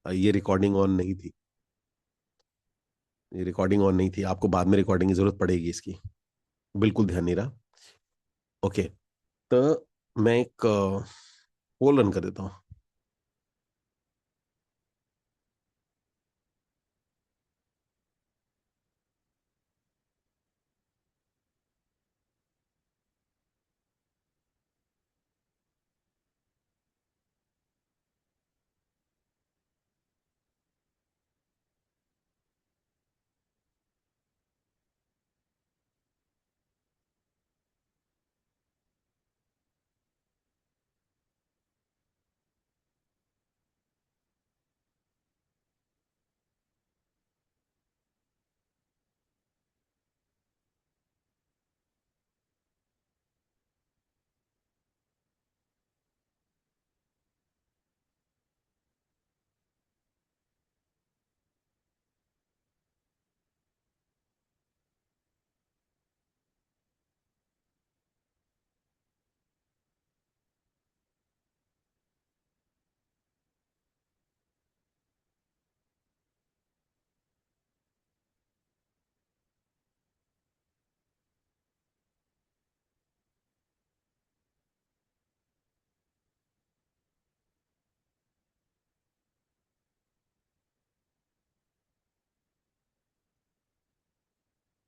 ये recording on नहीं थी। ये रिकॉर्डिंग ऑन नहीं थी, आपको बाद में रिकॉर्डिंग की जरूरत पड़ेगी इसकी। बिल्कुल ध्यान नहीं रहा। ओके। तो मैं एक पोल रन कर देता हूँ।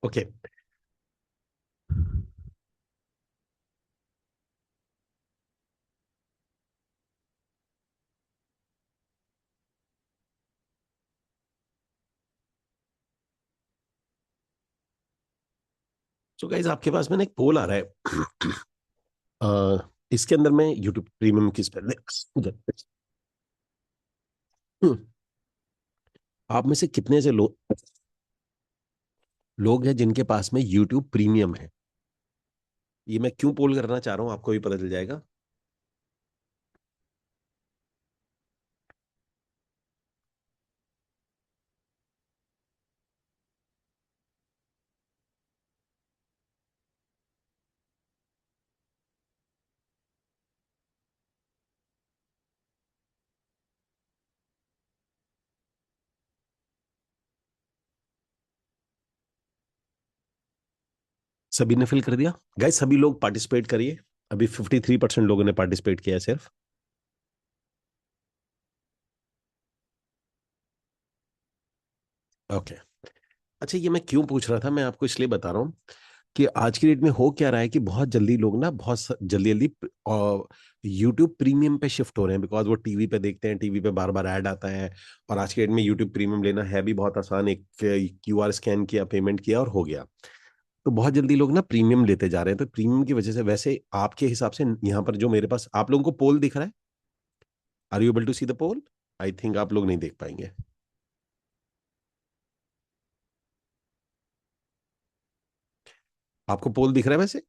ओके। सो गाइज, आपके पास में ना एक पोल आ रहा है। इसके अंदर मैं यूट्यूब प्रीमियम की आप में से कितने से लोग हैं जिनके पास में यूट्यूब प्रीमियम है? ये मैं क्यों पोल करना चाह रहा हूँ आपको भी पता चल जाएगा। सभी ने फिल कर दिया? गाइस, सभी लोग पार्टिसिपेट करिए। अभी 53% लोगों ने पार्टिसिपेट किया है सिर्फ। ओके। अच्छा, ये मैं क्यों पूछ रहा था, मैं आपको इसलिए बता रहा हूँ कि आज की डेट में हो क्या रहा है कि बहुत जल्दी लोग ना बहुत जल्दी जल्दी यूट्यूब प्रीमियम पे शिफ्ट हो रहे हैं, बिकॉज वो टीवी पे देखते हैं, टीवी पे बार बार ऐड आता है। और आज की डेट में यूट्यूब प्रीमियम लेना है भी बहुत आसान, एक क्यूआर स्कैन किया, पेमेंट किया और हो गया। तो बहुत जल्दी लोग ना प्रीमियम लेते जा रहे हैं, तो प्रीमियम की वजह से वैसे आपके हिसाब से यहाँ पर जो मेरे पास आप लोगों को पोल दिख रहा है, are you able to see the poll? I think आप लोग नहीं देख पाएंगे। आपको पोल दिख रहा है वैसे?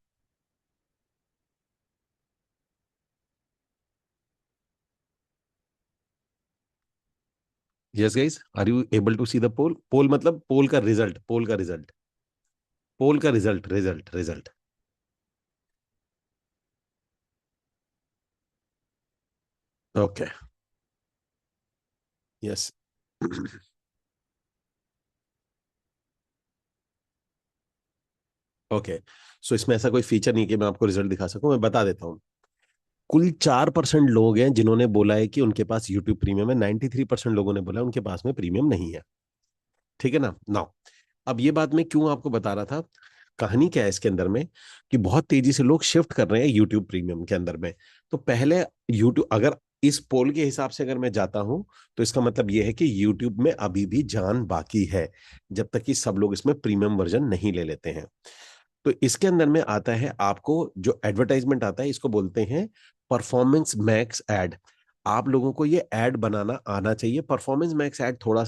Yes guys, are you able to see the poll? Poll मतलब पोल का रिजल्ट, पोल का रिजल्ट, पोल का result, result, result. Okay. Yes. Okay. So इसमें ऐसा कोई फीचर नहीं है कि मैं आपको रिजल्ट दिखा सकूं, मैं बता देता हूँ। कुल 4% लोग हैं जिन्होंने बोला है कि उनके पास यूट्यूब प्रीमियम है, 93% लोगों ने बोला उनके पास में प्रीमियम नहीं है। ठीक है ना? नाउ, अब ये बात मैं क्यों आपको बता रहा था, कहानी क्या है इसके अंदर में, कि बहुत तेजी से लोग शिफ्ट कर रहे हैं यूट्यूब प्रीमियम के अंदर में। तो पहले यूट्यूब, अगर इस पोल के हिसाब से अगर मैं जाता हूं, तो इसका मतलब यह है कि यूट्यूब में अभी भी जान बाकी है, जब तक कि सब लोग इसमें प्रीमियम वर्जन नहीं ले लेते हैं। तो इसके अंदर में आता है, आपको जो एडवर्टाइजमेंट आता है इसको बोलते हैं परफॉर्मेंस मैक्स एड। आप लोगों को ये एड बनाना आना चाहिए। परफॉर्मेंस मैक्स एड थोड़ा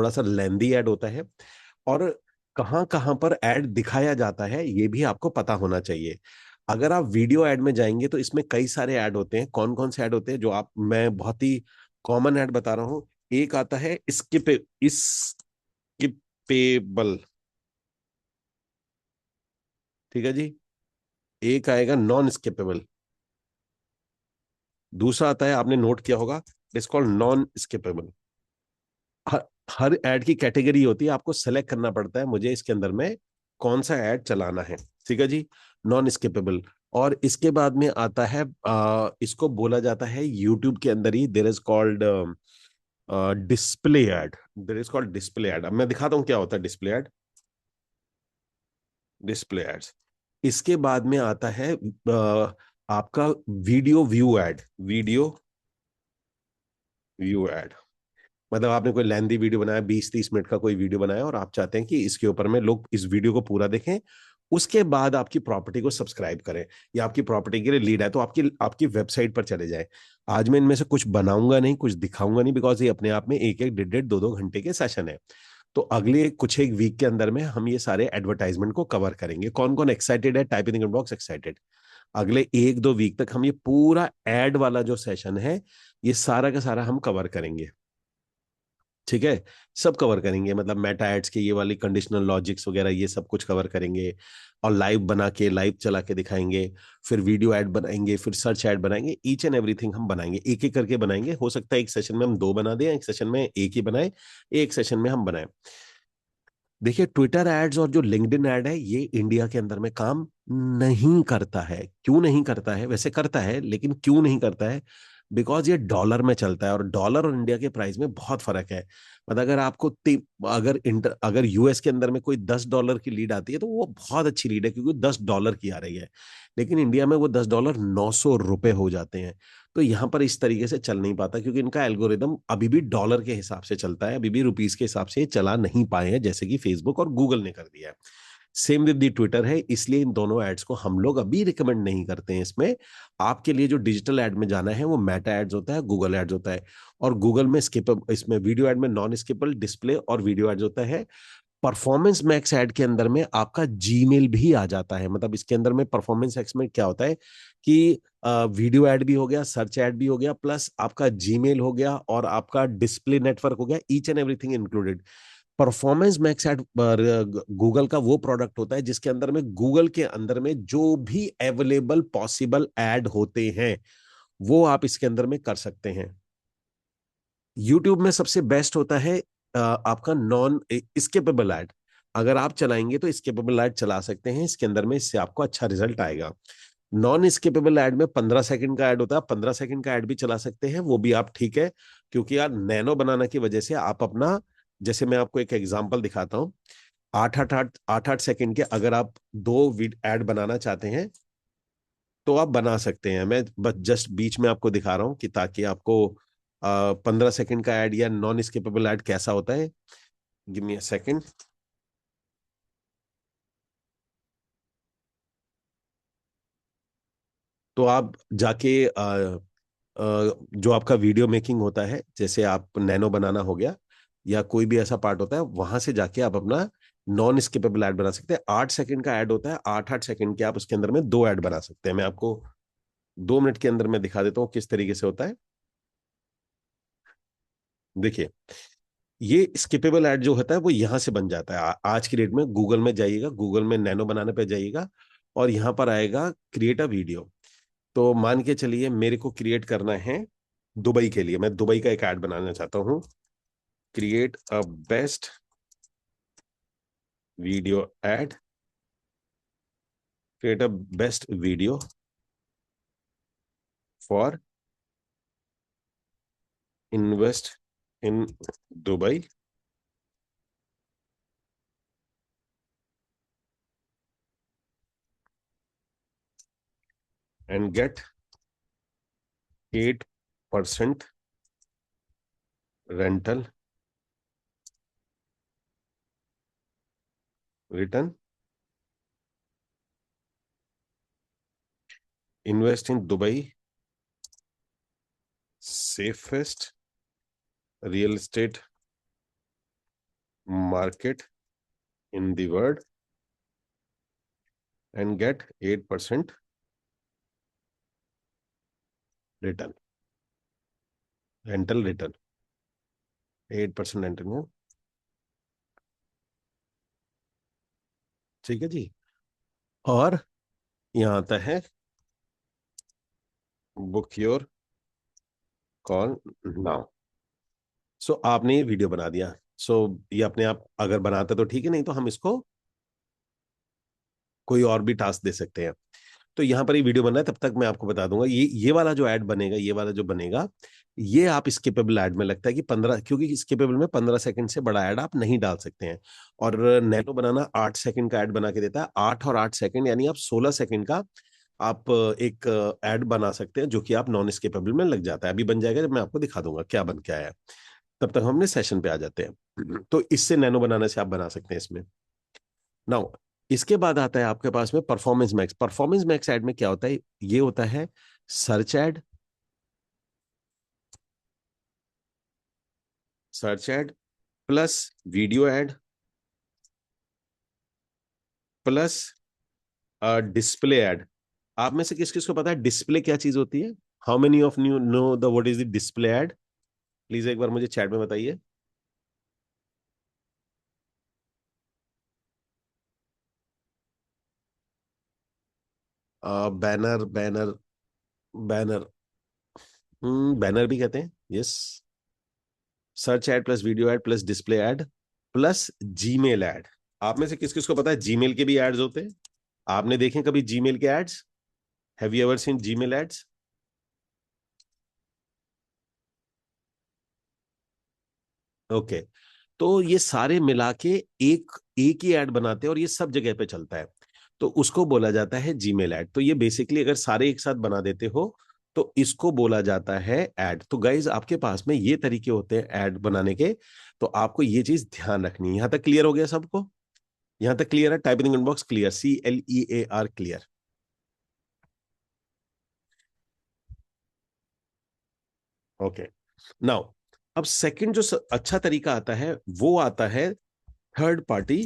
सा लेंदी एड होता है, और कहाँ कहाँ पर ऐड दिखाया जाता है ये भी आपको पता होना चाहिए। अगर आप वीडियो ऐड में जाएंगे तो इसमें कई सारे ऐड होते हैं। कौन कौन से ऐड होते हैं जो आप, मैं बहुत ही कॉमन ऐड बता रहा हूँ। एक आता है स्किपेबल, ठीक है जी। एक आएगा नॉन स्किपेबल। दूसरा आता है, आपने नोट किया होगा, it's called non skippable. Her her add की कैटेगरी होती है, आपको सेलेक्ट करना पड़ता है मुझे इसके अंदर में कौन सा ऐड चलाना है। ठीक है जी, नॉन स्किपेबल। और इसके बाद में आता है इसको बोला जाता है यूट्यूब के अंदर ही, there is called display ad. There is called display ad. अब मैं दिखाता हूँ क्या होता है डिस्प्ले ऐड। Display ads. इसके बाद में आता है आपका video view add. Video view add मतलब आपने कोई लेंदी वीडियो बनाया, 20-30 मिनट का कोई वीडियो बनाया, और आप चाहते हैं कि इसके ऊपर में लोग इस वीडियो को पूरा देखें, उसके बाद आपकी प्रॉपर्टी को सब्सक्राइब करें, या आपकी प्रॉपर्टी के लिए लीड है तो आपकी आपकी वेबसाइट पर चले जाए। आज मैं इनमें से कुछ बनाऊंगा नहीं, कुछ दिखाऊंगा नहीं, बिकॉज ये अपने आप में एक एक 1.5-1.5 2-2 घंटे के सेशन है। तो अगले कुछ एक वीक के अंदर में हम ये सारे एडवर्टाइजमेंट को कवर करेंगे। कौन कौन एक्साइटेड है? Type in the box excited. अगले 1-2 वीक तक हम ये पूरा एड वाला जो सेशन है, ये सारा का सारा हम कवर करेंगे। ठीक है, सब कवर करेंगे, मतलब मेटा एड्स के ये वाली कंडीशनल लॉजिक्स वगैरह ये सब कुछ कवर करेंगे। और लाइव बना के, लाइव चला के दिखाएंगे। फिर वीडियो ऐड बनाएंगे, फिर सर्च ऐड बनाएंगे, ईच एंड एवरीथिंग हम बनाएंगे, एक एक करके बनाएंगे। हो सकता है एक सेशन में हम दो बना दें, एक सेशन में एक ही बनाए, एक सेशन में हम बनाए। देखिए, ट्विटर एड्स और जो लिंक्डइन ऐड है, ये इंडिया के अंदर में काम नहीं करता है। क्यों नहीं करता है? वैसे करता है, लेकिन क्यों नहीं करता है? बिकॉज ये डॉलर में चलता है, और डॉलर और इंडिया के प्राइस में बहुत फर्क है। मतलब अगर आपको अगर यूएस के अंदर में कोई $10 की लीड आती है तो वो बहुत अच्छी लीड है, क्योंकि $10 की आ रही है। लेकिन इंडिया में वो $10 ₹900 हो जाते हैं। तो यहाँ पर इस तरीके से चल नहीं पाता, क्योंकि इनका एल्गोरिदम अभी भी डॉलर के हिसाब से चलता है, अभी भी रुपीस के हिसाब से चला नहीं पाए हैं, जैसे कि फेसबुक और गूगल ने कर दिया है। सेम विद दी ट्विटर है, इसलिए इन दोनों एड्स को हम लोग अभी रिकमेंड नहीं करते हैं इसमें। आपके लिए जो डिजिटल एड में जाना है वो मेटा एड्स होता है, गूगल एड्स होता है। और गूगल में स्किप, इसमें वीडियो एड में नॉन स्किपेबल, डिस्प्ले और वीडियो एड्स होता है। परफॉर्मेंस मैक्स ऐड के अंदर में आपका जीमेल भी आ जाता है। मतलब इसके अंदर में परफॉर्मेंस एक्स में क्या होता है कि वीडियो ऐड भी हो गया, सर्च ऐड भी हो गया, प्लस आपका जीमेल हो गया, और आपका डिस्प्ले नेटवर्क हो गया, each and everything included. Performance max add Google का वो प्रोडक्ट होता है जिसके अंदर में गूगल के अंदर में जो भी अवेलेबल पॉसिबल ऐड होते हैं, वो आप इसके अंदर में कर सकते हैं। यूट्यूब में सबसे बेस्ट होता है आपका नॉन स्किपेबल ऐड। अगर आप चलाएंगे तो स्किपेबल ऐड चला सकते हैं इसके अंदर में, इससे आपको अच्छा रिजल्ट आएगा। नॉन स्किपेबल ऐड में 15 सेकंड का ऐड होता है, 15 सेकंड का ऐड भी चला सकते हैं, वो भी आप ठीक है। क्योंकि यार नैनो बनाना की वजह से आप अपना, जैसे मैं आपको एक एग्जांपल दिखाता हूँ। 8-8 सेकंड के अगर आप दो ऐड बनाना चाहते हैं तो आप बना सकते हैं। मैं बस जस्ट बीच में आपको दिखा रहा हूँ कि ताकि आपको 15 सेकंड का ऐड या नॉन स्किपेबल ऐड कैसा होता है। Give me a second. तो आप जाके जो आपका वीडियो मेकिंग होता है, जैसे आप नैनो बनाना हो गया या कोई भी ऐसा पार्ट होता है, वहां से जाके आप अपना नॉन स्किपेबल ऐड बना सकते हैं। 8 सेकंड का ऐड होता है, 8-8 सेकंड के आप उसके अंदर में दो ऐड बना सकते हैं। मैं आपको 2 मिनट के अंदर में दिखा देता हूँ किस तरीके से होता है। देखिए, ये स्किपेबल ऐड जो होता है वो यहां से बन जाता है। आज की डेट में गूगल में जाइएगा, गूगल में नैनो बनाने पे जाइएगा, और यहां पर आएगा क्रिएट अ वीडियो। तो मान के चलिए मेरे को क्रिएट करना है दुबई के लिए, मैं दुबई का एक ऐड बनाना चाहता हूँ। Create a best video ad. Create a best video for invest in Dubai and get 8% rental return. Invest in Dubai safest real estate market in the world and get 8% return, rental return, 8% rental. ठीक है जी। और यहाँ आता है book your call now. सो आपने ये video बना दिया। सो ये अपने आप अगर बनाता तो ठीक है, नहीं तो हम इसको कोई और भी टास्क दे सकते हैं। तो यहाँ पर ये वीडियो बन रहा है, तब तक मैं आपको बता दूंगा ये वाला जो ऐड बनेगा, ये वाला जो बनेगा, ये आप स्किपेबल ऐड में लगता है कि 15, क्योंकि स्किपेबल में 15 सेकंड से बड़ा ऐड आप नहीं डाल सकते हैं। और नैनो बनाना 8 सेकंड का ऐड बना के देता है, 8 और 8 सेकंड, यानी आप 16 सेकंड का आप एक ऐड बना सकते हैं, जो कि आप नॉन स्किपेबल में लग जाता है। अभी बन जाएगा जब मैं आपको दिखा दूंगा क्या बन के आया है। तब तक हम अपने सेशन पे आ जाते हैं। तो इससे नैनो बनाने से आप बना सकते हैं इसमें। नाउ इसके बाद आता है आपके पास में performance max. Performance max add में क्या होता है? ये होता है search add, search add plus video add plus display ad. आप में से किस किस को पता है डिस्प्ले क्या चीज होती है? How many of you know the what is the display ad? Please एक बार मुझे चैट में बताइए। बैनर, बैनर, बैनर, बैनर भी कहते हैं, yes. Search add plus video add plus display ad plus Gmail add. आप में से किस किस को पता है जीमेल के भी एड्स होते हैं? आपने देखे कभी जीमेल के ads? Have you ever seen Gmail ads? Okay. तो ये सारे मिला के एक एक ही ऐड बनाते हैं और ये सब जगह पे चलता है। तो उसको बोला जाता है जीमेल ऐड। तो ये बेसिकली अगर सारे एक साथ बना देते हो तो इसको बोला जाता है ऐड। तो गाइज आपके पास में ये तरीके होते हैं ऐड बनाने के। तो आपको ये चीज ध्यान रखनी है। यहां तक क्लियर हो गया सबको? यहां तक क्लियर है? Typing inbox clear, CLEAR clear. Okay. Now अब सेकंड जो अच्छा तरीका आता है वो आता है third party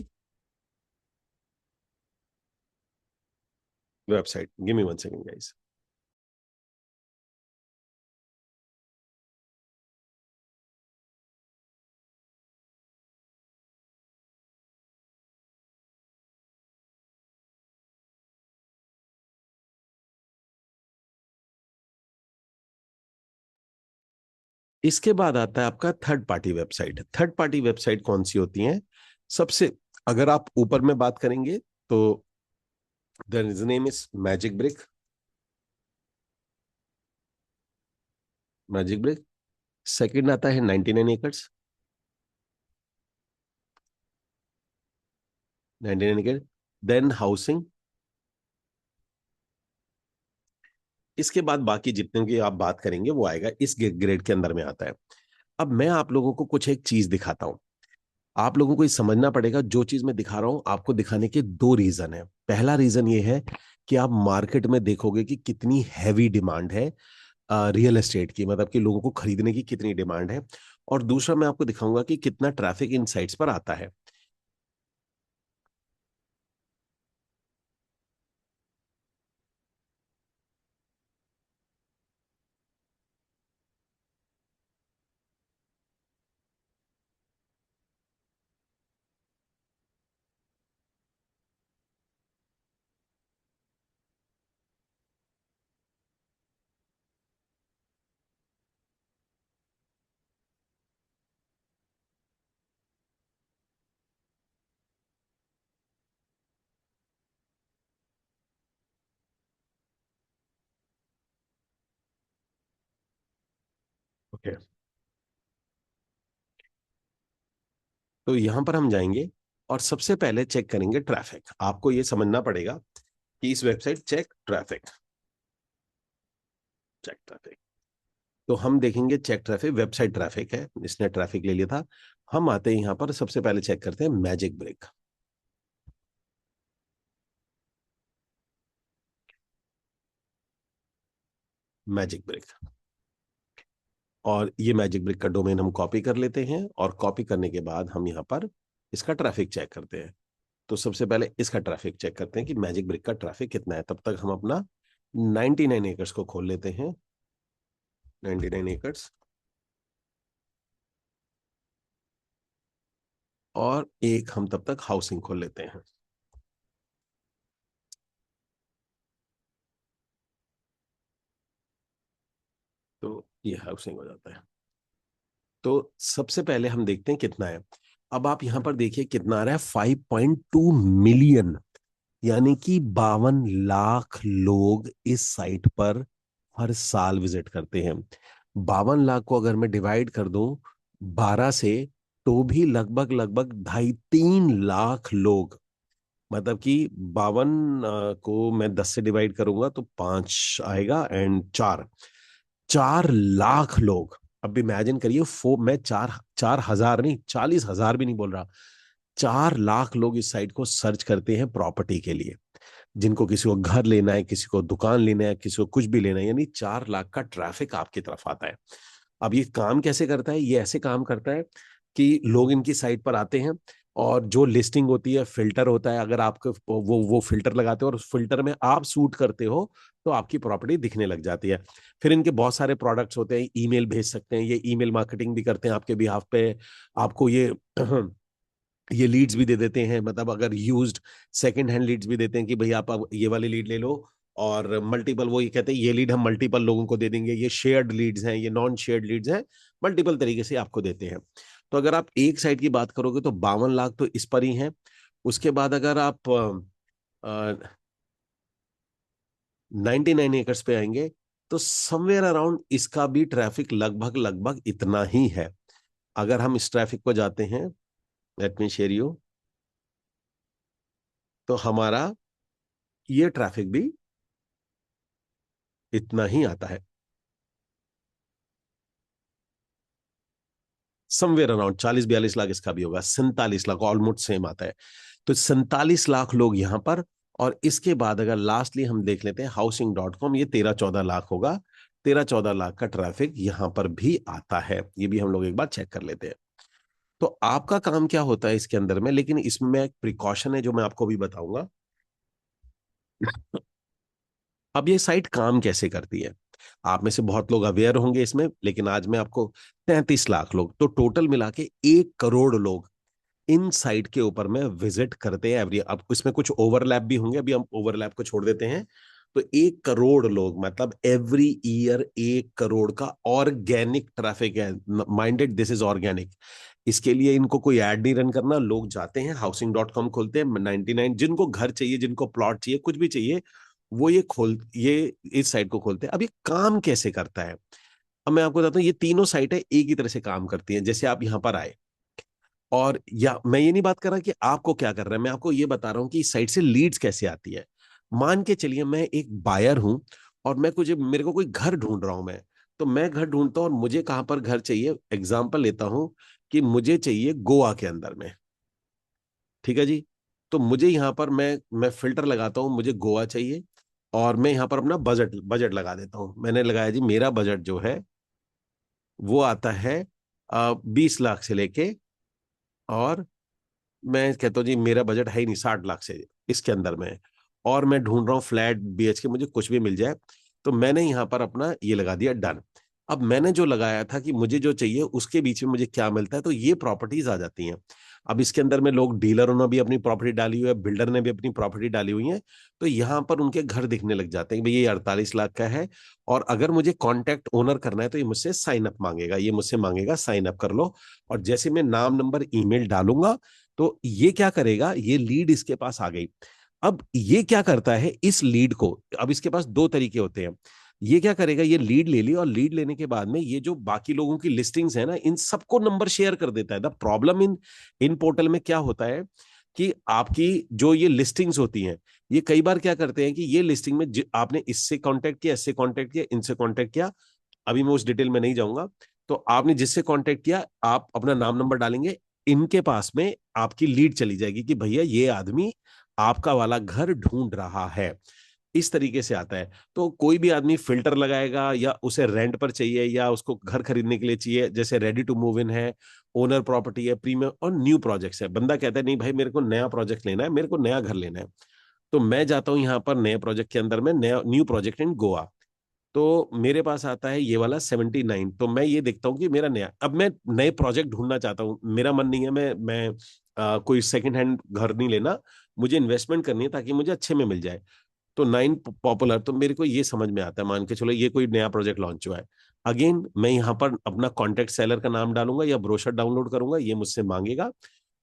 website. Give me 1 second guys. इसके बाद आता है आपका third party website. Third party website कौन सी होती है? सबसे, अगर आप ऊपर में बात करेंगे तो the name is Magic Brick. Magic Brick. Second आता है 99 एकर्स। 99 एकड़। Then housing. इसके बाद बाकी जितने की आप बात करेंगे वो आएगा, इस ग्रेड के अंदर में आता है। अब मैं आप लोगों को कुछ एक चीज दिखाता हूं। आप लोगों को ये समझना पड़ेगा, जो चीज मैं दिखा रहा हूं आपको दिखाने के दो रीजन है। पहला रीजन ये है कि आप मार्केट में देखोगे कि कितनी हैवी डिमांड है रियल एस्टेट की, मतलब कि लोगों को खरीदने की कितनी डिमांड है। और दूसरा मैं आपको दिखाऊंगा कि कितना ट्रैफिक इन साइट्स पर आता है। ओके। तो यहां पर हम जाएंगे और सबसे पहले चेक करेंगे ट्रैफिक। आपको ये समझना पड़ेगा कि इस website check traffic, check traffic. तो हम देखेंगे चेक ट्रैफिक, वेबसाइट ट्रैफिक है, इसने ट्रैफिक ले लिया था। हम आते हैं यहां पर, सबसे पहले चेक करते हैं मैजिक ब्रिक। Magic brick. और ये मैजिक ब्रिक का डोमेन हम कॉपी कर लेते हैं और कॉपी करने के बाद हम यहाँ पर इसका ट्रैफिक चेक करते हैं। तो सबसे पहले इसका ट्रैफिक चेक करते हैं कि मैजिक ब्रिक का ट्रैफिक कितना है। तब तक हम अपना 99 एकर्स को खोल लेते हैं। 99 एकर्स। और एक हम तब तक हाउसिंग खोल लेते हैं। तो ये हाउसिंग हो जाता है। तो सबसे पहले हम देखते हैं कितना है। अब आप यहां पर देखिए कितना आ रहा है, 5.2 मिलियन, यानी कि 52 लाख लोग इस साइट पर हर साल विजिट करते हैं। 52 लाख को अगर मैं डिवाइड कर दूं 12 से, तो भी लगभग लगभग 2.5-3 लाख लोग, मतलब कि 52 को मैं 10 से डिवाइड करूंगा तो 5 आएगा, एंड 4 लाख लोग। अब इमेजिन करिए, मैं 4,000 नहीं, 40,000 भी नहीं बोल रहा, 4 लाख लोग इस साइट को सर्च करते हैं प्रॉपर्टी के लिए, जिनको किसी को घर लेना है, किसी को दुकान लेना है, किसी को कुछ भी लेना है, यानी 4 लाख का ट्रैफिक आपकी तरफ आता है। अब ये काम कैसे करता है? ये ऐसे काम करता है कि लोग इनकी साइट पर आते हैं, और जो लिस्टिंग होती है, फिल्टर होता है, अगर आपको वो फिल्टर लगाते हो और उस फिल्टर में आप सूट करते हो, तो आपकी प्रॉपर्टी दिखने लग जाती है। फिर इनके बहुत सारे प्रोडक्ट्स होते हैं, ईमेल भेज सकते हैं, ये ईमेल मार्केटिंग भी करते हैं आपके बिहाफ पे। आपको ये लीड्स भी दे देते हैं, मतलब अगर यूज्ड सेकंड हैंड लीड्स भी देते हैं कि भाई आप अब ये वाली लीड ले लो, और मल्टीपल, वो ये कहते हैं ये लीड हम मल्टीपल लोगों को दे देंगे, ये शेयर्ड लीड्स हैं, ये नॉन शेयर्ड लीड्स हैं, मल्टीपल तरीके से आपको देते हैं। तो अगर आप एक साइड की बात करोगे तो 52 लाख तो इस पर ही है। उसके बाद अगर आप 99 एकर्स पे आएंगे, तो समवेयर अराउंड इसका भी ट्रैफिक लगभग लगभग इतना ही है। अगर हम इस ट्रैफिक को जाते हैं, लेट मी शेयर यू, तो हमारा ये ट्रैफिक भी इतना ही आता है, समवेयर अराउंड 40-42 लाख इसका भी होगा, 47 लाख, ऑलमोस्ट सेम आता है। तो 47 लाख लोग यहां पर। और इसके बाद अगर लास्टली हम देख लेते हैं Housing.com, ये 13-14 लाख होगा। 13-14 लाख का ट्रैफिक यहां पर भी आता है, ये भी हम लोग एक बार चेक कर लेते हैं। तो आपका काम क्या होता है इसके अंदर में, लेकिन इसमें एक प्रिकॉशन है जो मैं आपको भी बताऊंगा। अब ये साइट काम कैसे करती है, आप में से बहुत लोग अवेयर होंगे इसमें, लेकिन आज मैं आपको, 33 लाख लोग, तो टोटल मिला के 1 करोड़ लोग इन साइट के ऊपर में विजिट करते हैं एवरी। अब इसमें कुछ ओवरलैप भी होंगे, अभी हम ओवरलैप को छोड़ देते हैं। तो 1 करोड़ लोग, मतलब एवरी ईयर 1 करोड़ का ऑर्गेनिक ट्रैफिक है। Minded, this is organic. इसके लिए इनको कोई ऐड नहीं रन करना, लोग जाते हैं Housing.com खोलते हैं, 99, जिनको घर चाहिए, जिनको प्लॉट चाहिए, कुछ भी चाहिए, वो ये इस साइट को खोलते हैं। अब ये काम कैसे करता है, अब मैं आपको बताता हूँ। ये तीनों साइटें एक ही तरह से काम करती हैं। जैसे आप यहाँ पर आए, और या मैं ये नहीं बात कर रहा कि आपको क्या कर रहा है, मैं आपको ये बता रहा हूँ कि इस साइट से लीड्स कैसे आती है। मान के चलिए मैं एक बायर हूं, और मैं कुछ, मेरे को कोई घर ढूंढ रहा हूं मैं। तो मैं घर ढूंढता हूं और मुझे कहां पर घर चाहिए, एग्जाम्पल लेता हूं कि मुझे चाहिए गोवा के अंदर में। ठीक है जी। तो मुझे यहाँ पर मैं फिल्टर लगाता हूँ, मुझे गोवा चाहिए, और मैं यहाँ पर अपना बजट बजट लगा देता हूँ। मैंने लगाया जी, मेरा बजट जो है वो आता है 20 लाख से लेके, और मैं कहता हूँ जी मेरा बजट है ही नहीं, 60 लाख से इसके अंदर में है। और मैं ढूंढ रहा हूँ फ्लैट, BHK, मुझे कुछ भी मिल जाए। तो मैंने यहाँ पर अपना ये लगा दिया डन। अब मैंने जो लगाया था कि मुझे जो चाहिए उसके बीच में मुझे क्या मिलता है, तो ये प्रॉपर्टीज आ जाती हैं। अब इसके अंदर में लोग, डीलरों ने भी अपनी प्रॉपर्टी डाली हुई है, बिल्डर ने भी अपनी प्रॉपर्टी डाली हुई है। तो यहाँ पर उनके घर दिखने लग जाते हैं कि भाई ये 48 लाख का है। और अगर मुझे कॉन्टैक्ट ओनर करना है, तो ये मुझसे साइन अप मांगेगा, ये मुझसे मांगेगा साइन अप कर लो। और जैसे मैं नाम, नंबर, ईमेल डालूंगा, तो ये क्या करेगा, ये लीड इसके पास आ गई। अब ये क्या करता है इस लीड को, अब इसके पास दो तरीके होते हैं। ये क्या करेगा, ये लीड ले ली, और लीड लेने के बाद में ये जो बाकी लोगों की लिस्टिंग्स है ना, इन सबको नंबर शेयर कर देता है। The problem in in portal में क्या होता है कि आपकी जो ये लिस्टिंग्स होती हैं, ये कई बार क्या करते हैं कि ये लिस्टिंग में आपने इससे कांटेक्ट किया, इससे कांटेक्ट किया, इनसे कांटेक्ट किया, अभी मैं उस डिटेल में नहीं जाऊंगा। तो आपने जिससे कांटेक्ट किया, आप अपना नाम, नंबर डालेंगे, इनके पास में आपकी लीड चली जाएगी कि भैया ये आदमी आपका वाला घर ढूंढ रहा है। इस तरीके से आता है। तो कोई भी आदमी फिल्टर लगाएगा, या उसे रेंट पर चाहिए, या उसको घर खरीदने के लिए चाहिए, जैसे रेडी टू मूव इन है, ओनर प्रॉपर्टी है, प्रीमियम और न्यू प्रोजेक्ट्स है। बंदा कहता है नहीं भाई, मेरे को नया प्रोजेक्ट लेना है, मेरे को नया घर लेना है। तो मैं जाता हूं यहाँ पर नए प्रोजेक्ट के अंदर में, नया न्यू प्रोजेक्ट इन गोवा। तो मेरे पास आता है ये वाला 79। तो मैं ये देखता हूँ कि मेरा नया, अब मैं नए प्रोजेक्ट ढूंढना चाहता हूँ, मेरा मन नहीं है, मैं कोई सेकंड हैंड घर नहीं लेना, मुझे इन्वेस्टमेंट करनी है ताकि मुझे अच्छे में मिल जाए। तो 9 पॉपुलर, तो मेरे को ये समझ में आता है, मान के चलो ये कोई नया प्रोजेक्ट लॉन्च हुआ है, अगेन मैं यहाँ पर अपना कॉन्टेक्ट सेलर का नाम डालूंगा या ब्रोशर डाउनलोड करूंगा, ये मुझसे मांगेगा,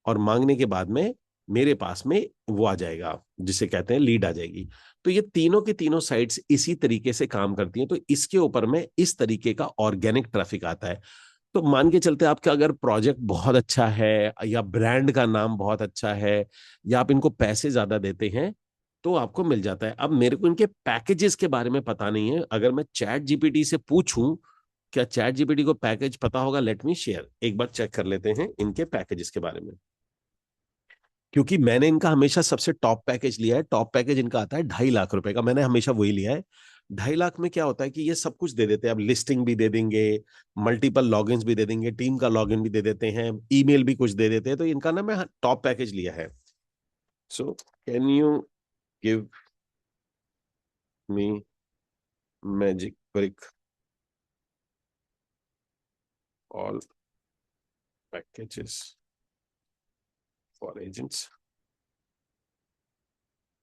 और मांगने के बाद में मेरे पास में वो आ जाएगा, जिसे कहते हैं लीड आ जाएगी। तो ये तीनों की तीनों साइट्स इसी तरीके से काम करती हैं, तो इसके ऊपर में इस तरीके का ऑर्गेनिक ट्रैफिक आता है। तो मान के चलते आपका अगर प्रोजेक्ट बहुत अच्छा है, या ब्रांड का नाम बहुत अच्छा है, या आप इनको पैसे ज्यादा देते हैं, तो आपको मिल जाता है। अब मेरे को इनके पैकेजेस के बारे में पता नहीं है, अगर मैं चैट जीपीटी से पूछूं, क्या चैट जीपीटी को पैकेज पता होगा? लेट मी शेयर, एक बार चेक कर लेते हैं इनके पैकेजेस के बारे में, क्योंकि मैंने इनका हमेशा सबसे टॉप पैकेज लिया है। टॉप पैकेज इनका आता है 2.5 लाख रुपए का, मैंने हमेशा वही लिया है। 2.5 लाख में क्या होता है कि ये सब कुछ दे देते हैं, अब लिस्टिंग भी दे देंगे, मल्टीपल लॉगिन्स भी दे देंगे, टीम का लॉगिन भी दे देते हैं, ईमेल भी कुछ दे देते हैं, तो इनका ना मैं टॉप पैकेज लिया है। So can you give me Magic Brick all packages for agents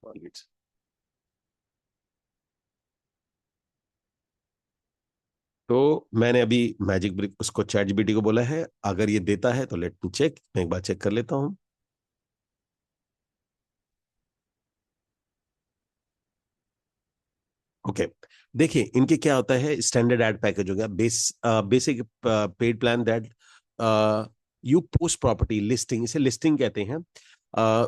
for leads. तो मैंने अभी मैजिक ब्रिक उसको चैट जीपीटी को बोला है, अगर ये देता है तो लेट मी चेक, मैं एक बार चेक कर लेता हूँ। ओके, देखिए इनके क्या होता है, स्टैंडर्ड एड पैकेज हो गया, basic paid plan that you post property listing, इसे लिस्टिंग कहते हैं।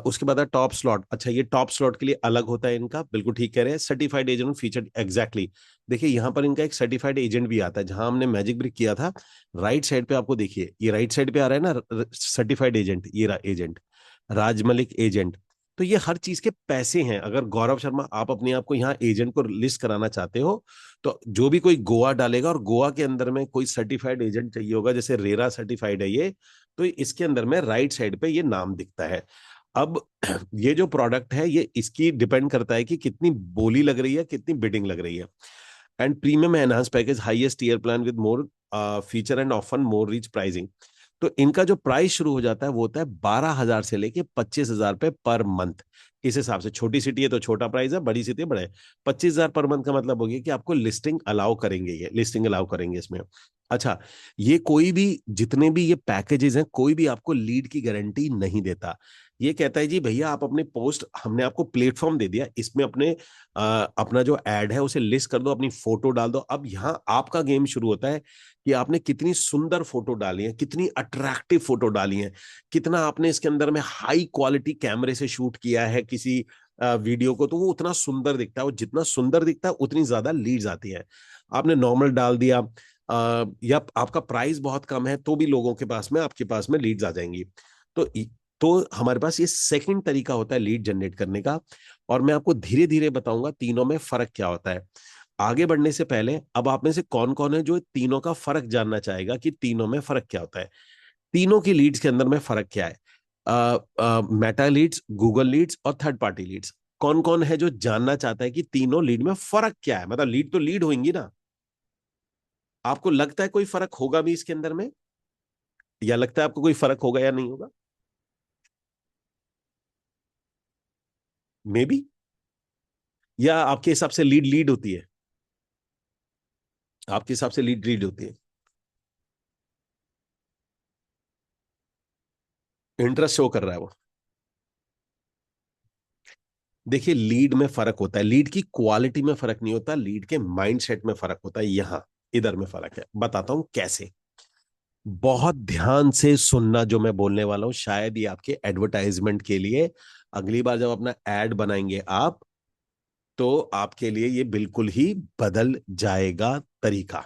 उसके बाद टॉप स्लॉट, अच्छा ये टॉप स्लॉट के लिए अलग होता है इनका, बिल्कुल ठीक कह रहे हैं, सर्टिफाइड एजेंट फीचर एग्जैक्टली। देखिए यहाँ पर इनका एक सर्टिफाइड एजेंट भी आता है, जहां हमने मैजिक ब्रिक किया था, राइट साइड पे आपको देखिए, ये राइट साइड पे आ रहा है ना सर्टिफाइड एजेंट, ये एजेंट राजमलिक एजेंट। तो ये हर चीज के पैसे हैं। अगर गौरव शर्मा आप अपने आप को यहाँ एजेंट को लिस्ट कराना चाहते हो, तो जो भी कोई गोवा डालेगा, और गोवा के अंदर में कोई सर्टिफाइड एजेंट चाहिए होगा, जैसे रेरा सर्टिफाइड है ये, तो इसके अंदर में राइट साइड पे ये नाम दिखता है। अब ये जो प्रोडक्ट है, ये इसकी डिपेंड करता है कि कितनी बोली लग रही है, कितनी बिडिंग लग रही है। And premium enhance package highest tier plan with more feature and often more rich pricing. तो इनका जो प्राइस शुरू हो जाता है वो होता है 12,000 से लेके 25,000 रुपए पर मंथ। इस हिसाब से छोटी सिटी है तो छोटा प्राइस है, बड़ी सिटी है बड़ा है। 25,000 पर मंथ का मतलब हो गया कि आपको लिस्टिंग अलाउ करेंगे, ये लिस्टिंग अलाउ करेंगे इसमें। अच्छा, ये कोई भी, जितने भी ये पैकेजेस हैं, कोई भी आपको लीड की गारंटी नहीं देता। ये कहता है जी भैया आप अपने पोस्ट, हमने आपको प्लेटफॉर्म दे दिया, इसमें अपने अपना जो एड है उसे लिस्ट कर दो, अपनी फोटो डाल दो। अब यहाँ आपका गेम शुरू होता है कि आपने कितनी सुंदर फोटो डाली है, कितनी अट्रैक्टिव फोटो डाली है, कितना आपने इसके अंदर में हाई क्वालिटी कैमरे से शूट किया है किसी वीडियो को, तो वो उतना सुंदर दिखता है, और जितना सुंदर दिखता है उतनी ज्यादा लीड्स आती है। आपने नॉर्मल डाल दिया, या आपका प्राइस बहुत कम है, तो भी लोगों के पास में, आपके पास में लीड्स आ जाएंगी। तो तो हमारे पास ये सेकंड तरीका होता है लीड जनरेट करने का, और मैं आपको धीरे धीरे बताऊंगा तीनों में फर्क क्या होता है। आगे बढ़ने से पहले, अब आप में से कौन कौन है जो तीनों का फर्क जानना चाहेगा कि तीनों में फर्क क्या होता है, तीनों की लीड्स के अंदर में फर्क क्या है? मेटा लीड्स, गूगल लीड्स और थर्ड पार्टी लीड्स। कौन कौन है जो जानना चाहता है कि तीनों लीड में फर्क क्या है? मतलब लीड तो लीड होंगी ना। आपको लगता है कोई फर्क होगा भी इसके अंदर में, या लगता है आपको कोई फर्क होगा या नहीं होगा? मे बी, या आपके हिसाब से लीड लीड होती है? आपके हिसाब से लीड लीड होती है? इंटरेस्ट शो कर रहा है वो। देखिए लीड में फर्क होता है, लीड की क्वालिटी में फर्क नहीं होता, लीड के माइंडसेट में फर्क होता है। यहां इधर में फर्क है, बताता हूं कैसे। बहुत ध्यान से सुनना जो मैं बोलने वाला हूं, शायद ये आपके एडवर्टाइजमेंट के लिए, अगली बार जब अपना एड बनाएंगे आप, तो आपके लिए ये बिल्कुल ही बदल जाएगा तरीका।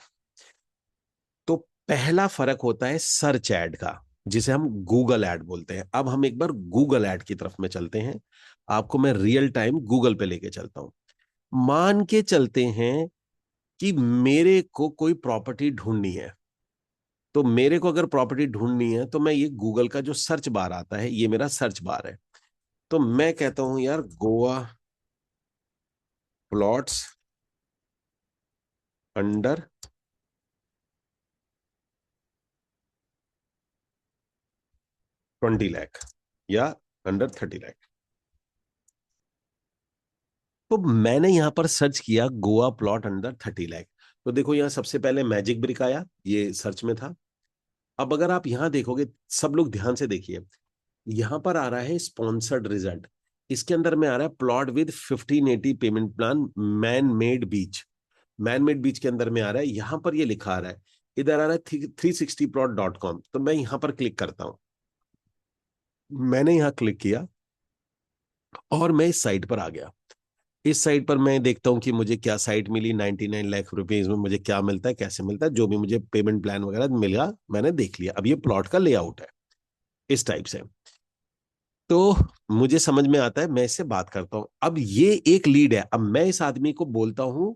तो पहला फर्क होता है सर्च एड का, जिसे हम गूगल ऐड बोलते हैं। अब हम एक बार गूगल ऐड की तरफ में चलते हैं, आपको मैं रियल टाइम गूगल पे लेके चलता हूं। मान के चलते हैं कि मेरे को कोई प्रॉपर्टी ढूंढनी है, तो मेरे को अगर प्रॉपर्टी ढूंढनी है, तो मैं ये गूगल का जो सर्च बार आता है, ये मेरा सर्च बार है। तो मैं कहता हूं यार गोवा प्लॉट्स अंडर 20 लाख या अंडर 30 लाख। तो मैंने यहाँ पर सर्च किया गोवा प्लॉट अंडर 30 लाख। तो देखो यहाँ सबसे पहले मैजिक ब्रिक आया, ये सर्च में था। अब अगर आप यहाँ देखोगे, सब लोग ध्यान से देखिए, यहाँ पर आ रहा है स्पॉन्सर्ड रिजल्ट। इसके अंदर में आ रहा है plot with 1580 payment plan, man made beach. Man made beach के अंदर में आ रहा है, यहां पर ये लिखा आ रहा है, इधर आ रहा है 360plot.com। तो मैं यहां पर क्लिक करता हूं। मैंने यहां क्लिक किया और मैं इस साइट पर आ गया। इस साइट पर मैं देखता हूं कि मुझे क्या साइट मिली, 99 लाख रुपीज में मुझे क्या मिलता है, कैसे मिलता है, जो भी मुझे पेमेंट प्लान वगैरह मिला मैंने देख लिया। अब ये प्लॉट का लेआउट है इस टाइप से। तो मुझे समझ में आता है, मैं इससे बात करता हूं। अब ये एक लीड है। अब मैं इस आदमी को बोलता हूं,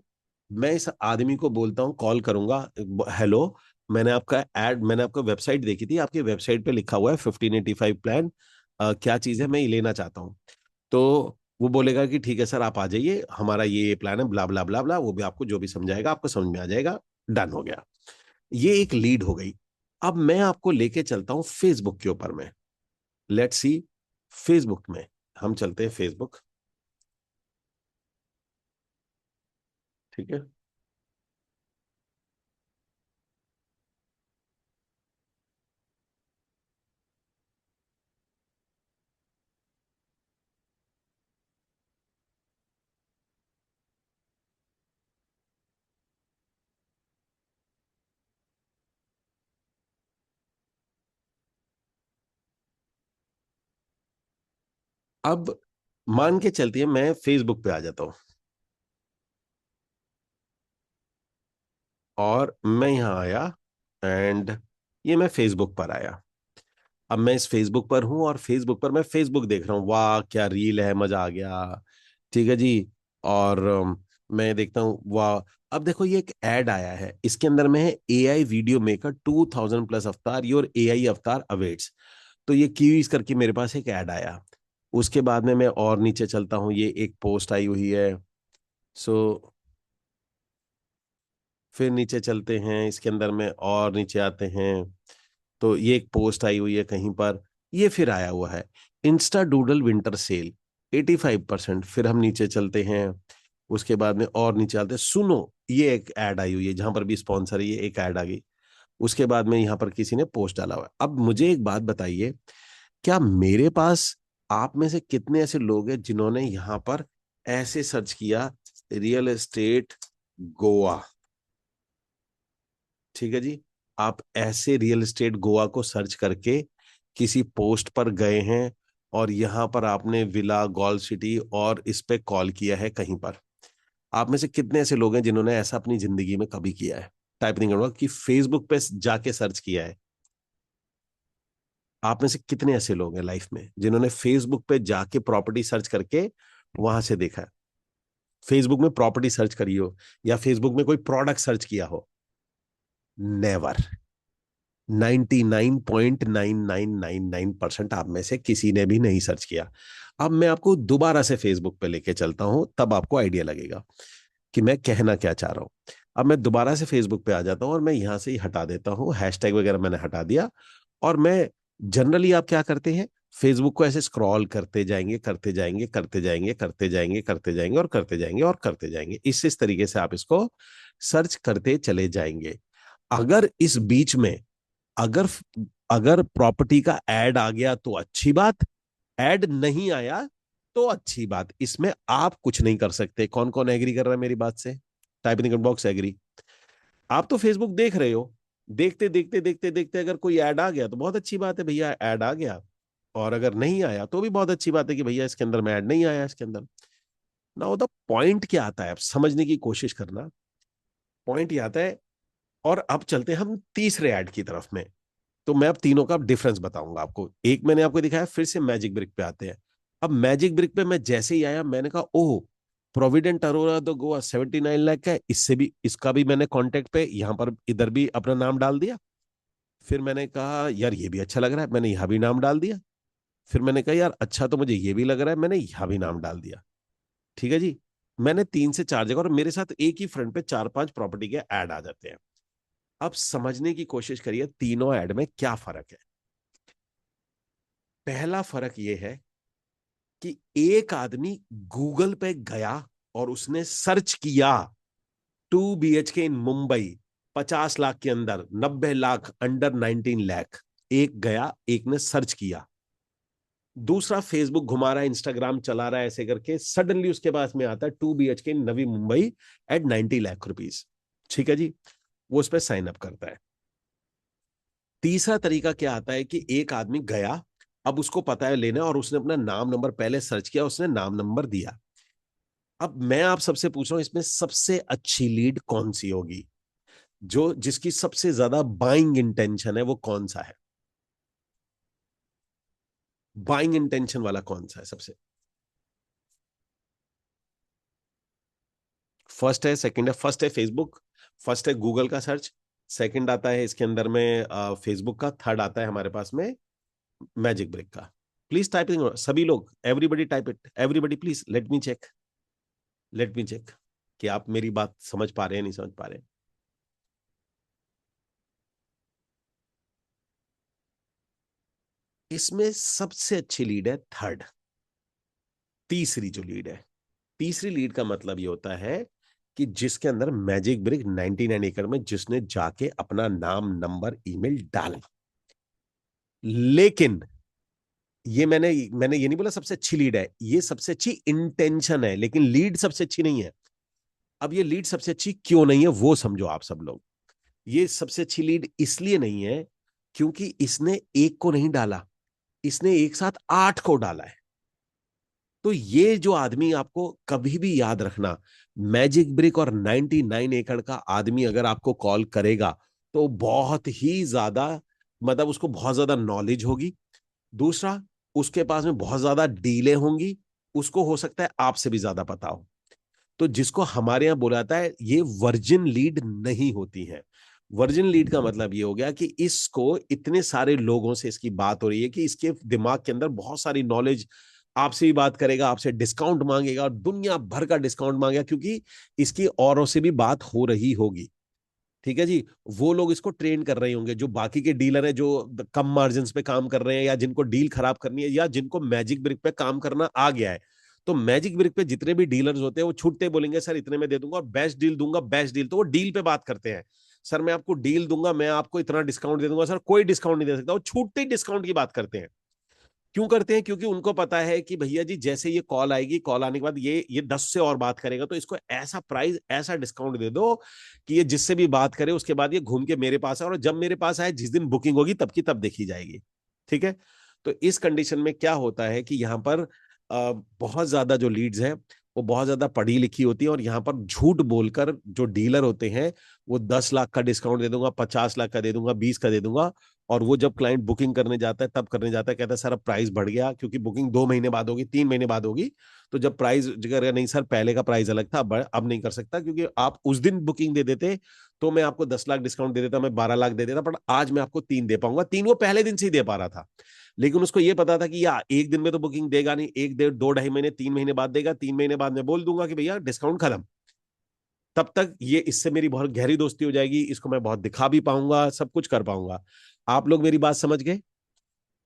मैं इस आदमी को बोलता हूं, कॉल करूंगा, हेलो, मैंने आपका वेबसाइट देखी थी, आपकी वेबसाइट पे लिखा हुआ है 1585 प्लान, क्या चीज है, मैं ये लेना चाहता हूँ। तो वो बोलेगा कि ठीक है सर, आप आ जाइए, हमारा ये प्लान है, ब्ला ब्ला ब्ला ब्ला, वो भी आपको जो भी समझाएगा आपको समझ में आ जाएगा। डन हो गया। ये एक लीड हो गई। अब मैं आपको लेके चलता हूं फेसबुक के ऊपर में। लेट्स सी, फेसबुक में हम चलते हैं, फेसबुक। ठीक है। अब मान के चलती है, मैं फेसबुक पे आ जाता हूं और मैं यहां आया, एंड ये मैं फेसबुक पर आया। अब मैं इस फेसबुक पर हूं और फेसबुक पर मैं फेसबुक देख रहा हूँ, वाह क्या रील है, मजा आ गया। ठीक है जी। और मैं देखता हूँ, वाह। अब देखो ये एक ऐड आया है, इसके अंदर में है AI वीडियो मेकर 2000+ अवतार, योर AI अवतार अवेट्स। तो ये कीज करके मेरे पास एक ऐड आया। उसके बाद में मैं और नीचे चलता हूँ, ये एक पोस्ट आई हुई है। सो फिर नीचे चलते हैं, इसके अंदर में और नीचे आते हैं, तो ये एक पोस्ट आई हुई है कहीं पर। ये फिर आया हुआ है इंस्टा डूडल विंटर सेल 85%। फिर हम नीचे चलते हैं, उसके बाद में और नीचे आते हैं, सुनो, ये एक ऐड आई हुई है, जहां पर भी स्पॉन्सर है, ये एक ऐड आ गई। उसके बाद में यहाँ पर किसी ने पोस्ट डाला हुआ है। अब मुझे एक बात बताइए, क्या मेरे पास, आप में से कितने ऐसे लोग हैं जिन्होंने यहाँ पर ऐसे सर्च किया, रियल एस्टेट गोवा। ठीक है जी। आप ऐसे रियल एस्टेट गोवा को सर्च करके किसी पोस्ट पर गए हैं और यहां पर आपने विला गोल्फ सिटी और इस पे कॉल किया है कहीं पर। आप में से कितने ऐसे लोग हैं जिन्होंने ऐसा अपनी जिंदगी में कभी किया है? टाइप नहीं करूंगा कि फेसबुक पे जाके सर्च किया है। आप में से कितने ऐसे लोग हैं लाइफ में जिन्होंने फेसबुक पे जाके प्रॉपर्टी सर्च करके वहां से देखा है? फेसबुक में प्रॉपर्टी सर्च करी हो या फेसबुक में कोई प्रोडक्ट सर्च किया हो? नेवर। 99.9999% आप में से किसी ने भी नहीं सर्च किया। अब मैं आपको दोबारा से फेसबुक पे लेके चलता हूं, तब आपको आइडिया लगेगा कि मैं कहना क्या चाह रहा हूं। अब मैं दोबारा से फेसबुक पे आ जाता हूं और मैं यहां से ही हटा देता हूं, हैशटैग वगैरह मैंने हटा दिया। और मैं, जनरली आप क्या करते हैं, फेसबुक को ऐसे स्क्रॉल करते जाएंगे, करते जाएंगे, करते जाएंगे, करते जाएंगे, करते जाएंगे और करते जाएंगे और करते जाएंगे, इस तरीके से आप इसको सर्च करते चले जाएंगे। अगर इस बीच में, अगर अगर प्रॉपर्टी का ऐड आ गया तो अच्छी बात, ऐड नहीं आया तो अच्छी बात, इसमें आप कुछ नहीं कर सकते। कौन कौन एग्री कर रहा है मेरी बात से? Type in comment box agree. आप तो फेसबुक देख रहे हो, देखते देखते देखते देखते अगर कोई ऐड आ गया तो बहुत अच्छी बात है भैया, ऐड आ गया। और अगर नहीं आया तो भी बहुत अच्छी बात है कि भैया इसके अंदर में ऐड नहीं आया, इसके अंदर ना होता। पॉइंट क्या आता है, आप समझने की कोशिश करना। पॉइंट ये आता है। और अब चलते हैं हम तीसरे ऐड की तरफ में। तो मैं अब तीनों का डिफरेंस बताऊंगा आपको। एक मैंने आपको दिखाया, फिर से मैजिक ब्रिक पे आते हैं। अब मैजिक ब्रिक पे मैं जैसे ही आया, मैंने कहा ओह, प्रोविडेंट अरोरा द गोवा 79 लाख का है, इससे भी, इसका भी मैंने कांटेक्ट पे यहां पर इधर भी अपना नाम डाल दिया। फिर मैंने कहा यार ये भी अच्छा लग रहा है, मैंने यहां भी नाम डाल दिया। फिर मैंने कहा यार अच्छा तो मुझे ये भी लग रहा है, मैंने यहां भी नाम डाल दिया। ठीक है जी। मैंने 3 से 4 जगह, और मेरे साथ एक ही फ्रंट पे 4-5 प्रॉपर्टी के ऐड आ जाते हैं। अब समझने की कोशिश करिए तीनों ऐड में क्या फर्क है। पहला फर्क यह है कि एक आदमी गूगल पे गया, और उसने सर्च किया 2 BHK इन मुंबई, 50 लाख के अंदर, 90 लाख अंडर 19 लाख। एक गया, एक ने सर्च किया, दूसरा फेसबुक घुमा रहा है, इंस्टाग्राम चला रहा है, ऐसे करके सडनली उसके पास में आता है 2 BHK इन नवी मुंबई एट 90 लाख रुपीज। ठीक है जी, वो उस पर साइन अप करता है। तीसरा तरीका क्या आता है कि एक आदमी गया, अब उसको पता है लेना, और उसने अपना नाम नंबर पहले सर्च किया, उसने नाम नंबर दिया। अब मैं आप सबसे पूछ रहा हूं, इसमें सबसे अच्छी लीड कौन सी होगी, जो जिसकी सबसे ज्यादा बाइंग इंटेंशन है, वो कौन सा है? बाइंग इंटेंशन वाला कौन सा है सबसे? फर्स्ट है, सेकंड है? फर्स्ट है फेसबुक, फर्स्ट है गूगल का सर्च, सेकंड आता है इसके अंदर में फेसबुक का, थर्ड आता है हमारे पास में मैजिक ब्रिक का। प्लीज टाइपिंग सभी लोग, everybody type it, everybody please, let me check, let me check कि आप मेरी बात समझ पा रहे हैं नहीं समझ पा रहे हैं। इसमें सबसे अच्छी लीड है थर्ड, तीसरी जो लीड है। तीसरी लीड का मतलब ये होता है कि जिसके अंदर मैजिक ब्रिक 99 एकड़ में जिसने जाके अपना नाम नंबर ईमेल डाला। लेकिन ये मैंने ये नहीं बोला सबसे अच्छी लीड है, ये सबसे अच्छी इंटेंशन है, लेकिन लीड सबसे अच्छी नहीं है। अब ये लीड सबसे अच्छी क्यों नहीं है वो समझो आप सब लोग। ये सबसे अच्छी लीड इसलिए नहीं है क्योंकि इसने एक को नहीं डाला, इसने एक साथ 8 को डाला है। तो ये जो आदमी, आपको कभी भी याद रखना, मैजिक ब्रिक और 99 एकड़ का आदमी अगर आपको कॉल करेगा तो बहुत ही ज्यादा, मतलब उसको बहुत ज्यादा नॉलेज होगी। दूसरा, उसके पास में बहुत ज्यादा डीलें होंगी, उसको हो सकता है आपसे भी ज्यादा पता हो। तो जिसको हमारे यहां बोला जाता है, ये वर्जिन लीड नहीं होती है। वर्जिन लीड का मतलब ये हो गया कि इसको इतने सारे लोगों से इसकी बात हो रही है कि इसके दिमाग के अंदर बहुत सारी नॉलेज, आपसे भी बात करेगा, आपसे डिस्काउंट मांगेगा और दुनिया भर का डिस्काउंट मांगेगा, क्योंकि इसकी औरों से भी बात हो रही होगी। ठीक है जी, वो लोग इसको ट्रेन कर रहे होंगे, जो बाकी के डीलर हैं, जो कम मार्जिन पे काम कर रहे हैं, या जिनको डील खराब करनी है, या जिनको मैजिक ब्रिक पे काम करना आ गया है। तो मैजिक ब्रिक पे जितने भी डीलर्स होते हैं वो छूटते बोलेंगे सर इतने में दे दूंगा और बेस्ट डील दूंगा, बेस्ट डील। तो वो डील पे बात करते हैं, सर मैं आपको डील दूंगा, मैं आपको इतना डिस्काउंट दे दूंगा, सर कोई डिस्काउंट नहीं दे सकता। वो छूटते ही डिस्काउंट की बात करते हैं। क्यों करते हैं? क्योंकि उनको पता है कि भैया जी जैसे ये कॉल आएगी, कॉल आने के बाद ये 10 से और बात करेगा, तो इसको ऐसा प्राइस, ऐसा डिस्काउंट दे दो कि ये जिससे भी बात करे उसके बाद ये घूम के मेरे पास आए, और जब मेरे पास आए, जिस दिन बुकिंग होगी तब की तब देखी जाएगी। ठीक है। तो इस कंडीशन में क्या होता है कि यहाँ पर बहुत ज्यादा जो लीड्स है वो बहुत ज्यादा पढ़ी लिखी होती है, और यहाँ पर झूठ बोलकर जो डीलर होते हैं वो 10 लाख का डिस्काउंट दे दूंगा, 50 लाख का दे दूंगा, 20 का दे दूंगा। और वो जब क्लाइंट बुकिंग करने जाता है तब करने जाता है, कहता है सर अब प्राइस बढ़ गया, क्योंकि बुकिंग 2 महीने बाद होगी, 3 महीने बाद होगी। तो जब प्राइस जगह, नहीं सर पहले का प्राइस अलग था, अब नहीं कर सकता, क्योंकि आप उस दिन बुकिंग दे देते तो मैं आपको 10 लाख डिस्काउंट दे देता, मैं 12 लाख दे देता, पर आज मैं आपको 3 दे पाऊंगा। 3 वो पहले दिन से ही दे पा रहा था, लेकिन उसको ये पता था कि यार एक दिन में तो बुकिंग देगा नहीं, एक डेढ़ 2 ढाई महीने 3 महीने बाद देगा, 3 महीने बाद मैं बोल दूंगा कि भैया डिस्काउंट खत्म। तब तक ये, इससे मेरी बहुत गहरी दोस्ती हो जाएगी, इसको मैं बहुत दिखा भी पाऊंगा, सब कुछ कर पाऊंगा। आप लोग मेरी बात समझ गए?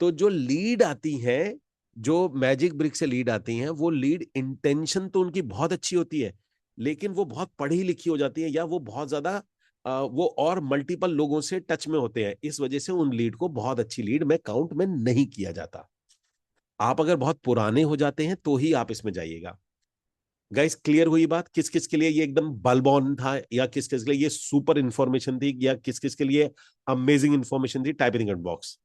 तो जो लीड आती है, जो मैजिक ब्रिक से लीड आती हैं, वो लीड इंटेंशन तो उनकी बहुत अच्छी होती है, लेकिन वो बहुत पढ़ी लिखी हो जाती है, या वो बहुत ज्यादा वो और मल्टीपल लोगों से टच में होते हैं, इस वजह से उन लीड को बहुत अच्छी लीड में काउंट में नहीं किया जाता। आप अगर बहुत पुराने हो जाते हैं तो ही आप इसमें जाइएगा। गाइस क्लियर हुई बात? किस किस के लिए ये एकदम बल्ब ऑन था, या किस किस के लिए ये सुपर इंफॉर्मेशन थी, या किस किस के लिए अमेजिंग इंफॉर्मेशन थी? Type in box.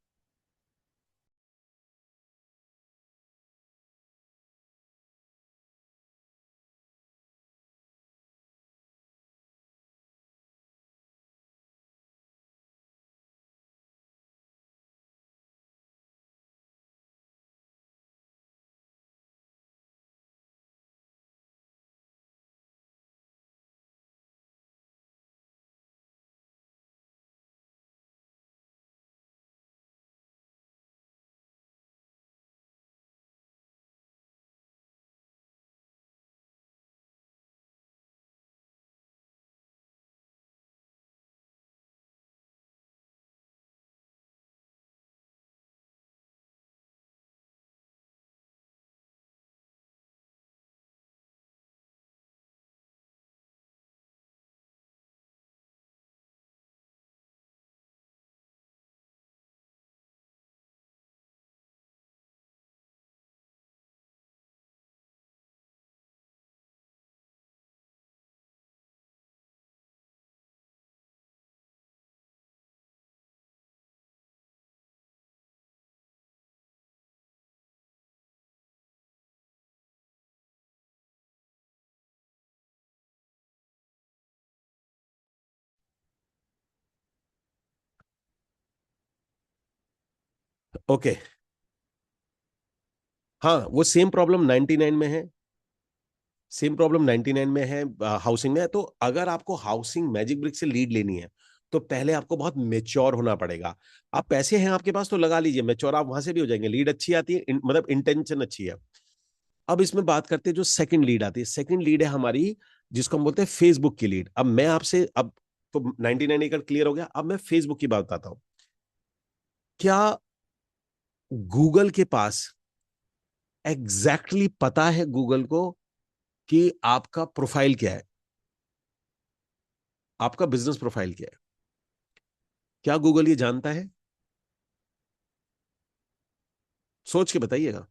ओके। हाँ, वो सेम प्रॉब्लम 99 में है, सेम प्रॉब्लम 99 में है, हाउसिंग में है। तो अगर आपको हाउसिंग मैजिक ब्रिक से लीड लेनी है तो पहले आपको बहुत मेच्योर होना पड़ेगा। आप पैसे हैं आपके पास तो लगा लीजिए, मेच्योर आप वहां से भी हो जाएंगे, लीड अच्छी आती है, मतलब इंटेंशन अच्छी है। अब इसमें बात करते हैं जो सेकंड लीड आती है। सेकंड लीड है हमारी, जिसको हम बोलते हैं फेसबुक की लीड। अब मैं आपसे, अब तो 99 एकड़ क्लियर हो गया, अब मैं फेसबुक की बात बताता हूं। क्या गूगल के पास एग्जैक्टली पता है गूगल को कि आपका प्रोफाइल क्या है, आपका बिजनेस प्रोफाइल क्या है? क्या गूगल ये जानता है? सोच के बताइएगा।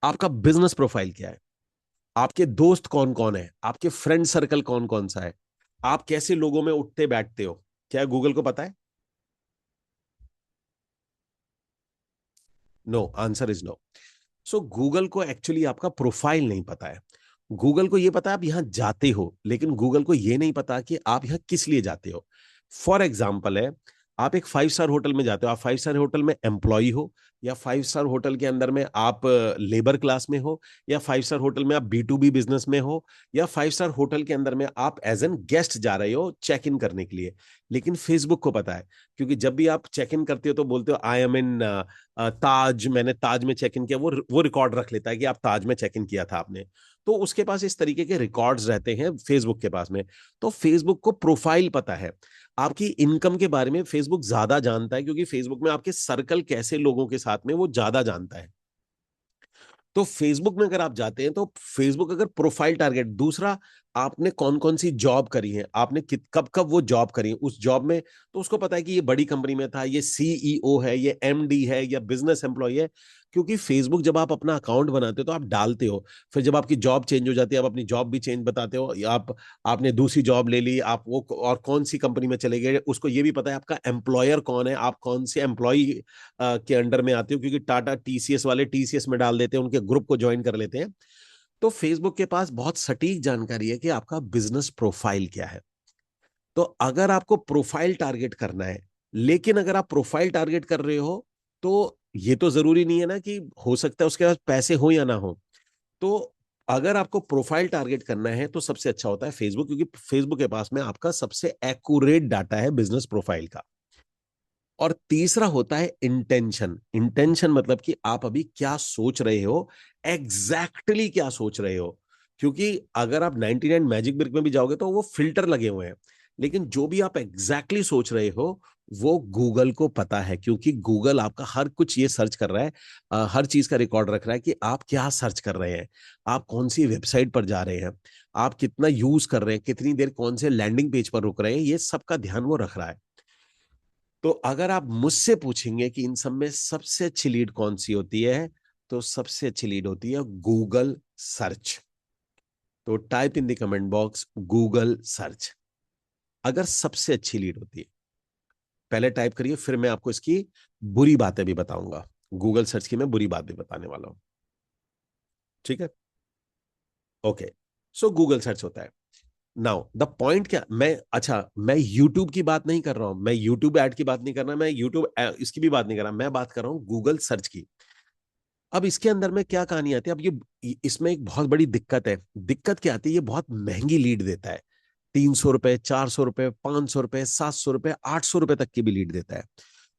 आपका बिजनेस प्रोफाइल क्या है? आपके दोस्त कौन कौन है? आपके फ्रेंड सर्कल कौन कौन सा है? आप कैसे लोगों में उठते बैठते हो? क्या गूगल को पता है? No, answer is no. So Google को एक्चुअली आपका प्रोफाइल नहीं पता है। गूगल को यह पता है आप यहां जाते हो, लेकिन गूगल को यह नहीं पता कि आप यहां किस लिए जाते हो। फॉर एग्जाम्पल है, आप एक 5 स्टार होटल में जाते हो, आप 5 स्टार होटल में एम्प्लॉय हो, या 5 स्टार होटल के अंदर में आप लेबर क्लास में हो, या 5 स्टार होटल में आप B2B बिजनेस में हो, या 5 स्टार होटल के अंदर में आप एज एन गेस्ट जा रहे हो चेक इन करने के लिए। लेकिन फेसबुक को पता है, क्योंकि जब भी आप चेक इन करते हो तो बोलते हो आई एम इन ताज, मैंने ताज में चेक इन किया, वो रिकॉर्ड रख लेता है कि आप ताज में चेक इन किया था आपने। तो उसके पास इस तरीके के रिकॉर्ड्स रहते हैं फेसबुक के पास में। तो फेसबुक को प्रोफाइल पता है, आपकी इनकम के बारे में फेसबुक ज्यादा जानता है, क्योंकि फेसबुक में आपके सर्कल कैसे लोगों के साथ में वो ज्यादा जानता है। तो फेसबुक में अगर आप जाते हैं तो फेसबुक अगर प्रोफाइल टारगेट, दूसरा आपने कौन कौन सी जॉब करी है, आपने कब कब वो जॉब करी है उस जॉब में, तो उसको पता है कि ये बड़ी कंपनी में था, ये CEO है, ये MD है, या बिजनेस एम्प्लॉय है। क्योंकि फेसबुक जब आप अपना अकाउंट बनाते हो तो आप डालते हो, फिर जब आपकी जॉब चेंज हो जाती है आप अपनी जॉब भी चेंज बताते हो, या आप आपने दूसरी जॉब ले ली, आप वो और कौन सी कंपनी में चले गए, उसको ये भी पता है आपका एम्प्लॉयर कौन है, आप कौन से एम्प्लॉय के अंडर में आते हो, क्योंकि टाटा TCS वाले TCS में डाल देते हैं, उनके ग्रुप को ज्वाइन कर लेते हैं। तो फेसबुक के पास बहुत सटीक जानकारी है कि आपका बिजनेस प्रोफाइल क्या है। तो अगर आपको प्रोफाइल टारगेट करना है, लेकिन अगर आप प्रोफाइल टारगेट कर रहे हो तो ये तो जरूरी नहीं है ना कि हो सकता है उसके पास पैसे हो या ना हो। तो अगर आपको प्रोफाइल टारगेट करना है तो सबसे अच्छा होता है फेसबुक, क्योंकि फेसबुक के पास में आपका सबसे एक्यूरेट डाटा है बिजनेस प्रोफाइल का। और तीसरा होता है इंटेंशन। इंटेंशन मतलब कि आप अभी क्या सोच रहे हो, एग्जैक्टली क्या सोच रहे हो। क्योंकि अगर आप 99 मैजिक ब्रिक में भी जाओगे तो वो फिल्टर लगे हुए हैं, लेकिन जो भी आप एग्जैक्टली सोच रहे हो वो गूगल को पता है, क्योंकि गूगल आपका हर कुछ ये सर्च कर रहा है, हर चीज का रिकॉर्ड रख रहा है कि आप क्या सर्च कर रहे हैं, आप कौन सी वेबसाइट पर जा रहे हैं, आप कितना यूज कर रहे हैं, कितनी देर कौन से लैंडिंग पेज पर रुक रहे हैं, ये सबका ध्यान वो रख रहा है। तो अगर आप मुझसे पूछेंगे कि इन सब में सबसे अच्छी लीड कौन सी होती है, तो सबसे अच्छी लीड होती है गूगल सर्च। तो type in the comment box Google search, अगर सबसे अच्छी लीड होती है। पहले टाइप करिए, फिर मैं आपको इसकी बुरी बातें भी बताऊंगा। गूगल सर्च की मैं बुरी बात भी बताने वाला हूं। ठीक है, ओके। सो गूगल सर्च होता है। नाउ द पॉइंट क्या, मैं अच्छा मैं यूट्यूब की बात नहीं कर रहा हूं, मैं यूट्यूब ऐड की बात नहीं कर रहा, मैं यूट्यूब इसकी भी बात नहीं कर रहा, मैं बात कर रहा हूं गूगल सर्च की। अब इसके अंदर में क्या कहानी आती है, अब ये इसमें एक बहुत बड़ी दिक्कत है। दिक्कत क्या आती है, ये बहुत महंगी लीड देता है। 300 रुपए, 400 रुपए, 500 रुपए, 700 रुपए, 800 रुपए तक की भी लीड देता है।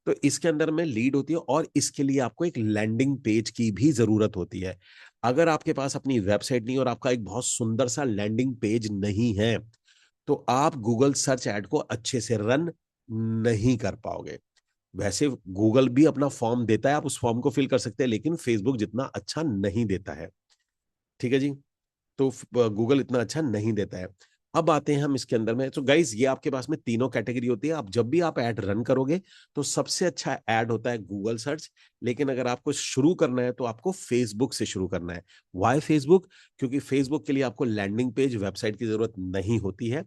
तो इसके अंदर में लीड होती है, और इसके लिए आपको एक लैंडिंग पेज की भी जरूरत होती है। अगर आपके पास अपनी वेबसाइट नहीं और आपका एक बहुत सुंदर सा लैंडिंग पेज नहीं है, तो आप गूगल सर्च ऐड को अच्छे से रन नहीं कर पाओगे। वैसे गूगल भी अपना फॉर्म देता है, आप उस फॉर्म को फिल कर सकते हैं, लेकिन फेसबुक जितना अच्छा नहीं देता है। ठीक है जी। तो गूगल इतना अच्छा नहीं देता है। अब आते हैं हम इसके अंदर में, तो गाइज ये आपके पास में तीनों कैटेगरी होती है। आप जब भी आप ऐड रन करोगे तो सबसे अच्छा ऐड होता है गूगल सर्च। लेकिन अगर आपको शुरू करना है तो आपको फेसबुक से शुरू करना है। Y Facebook? क्योंकि फेसबुक के लिए आपको लैंडिंग पेज, वेबसाइट की जरूरत नहीं होती है।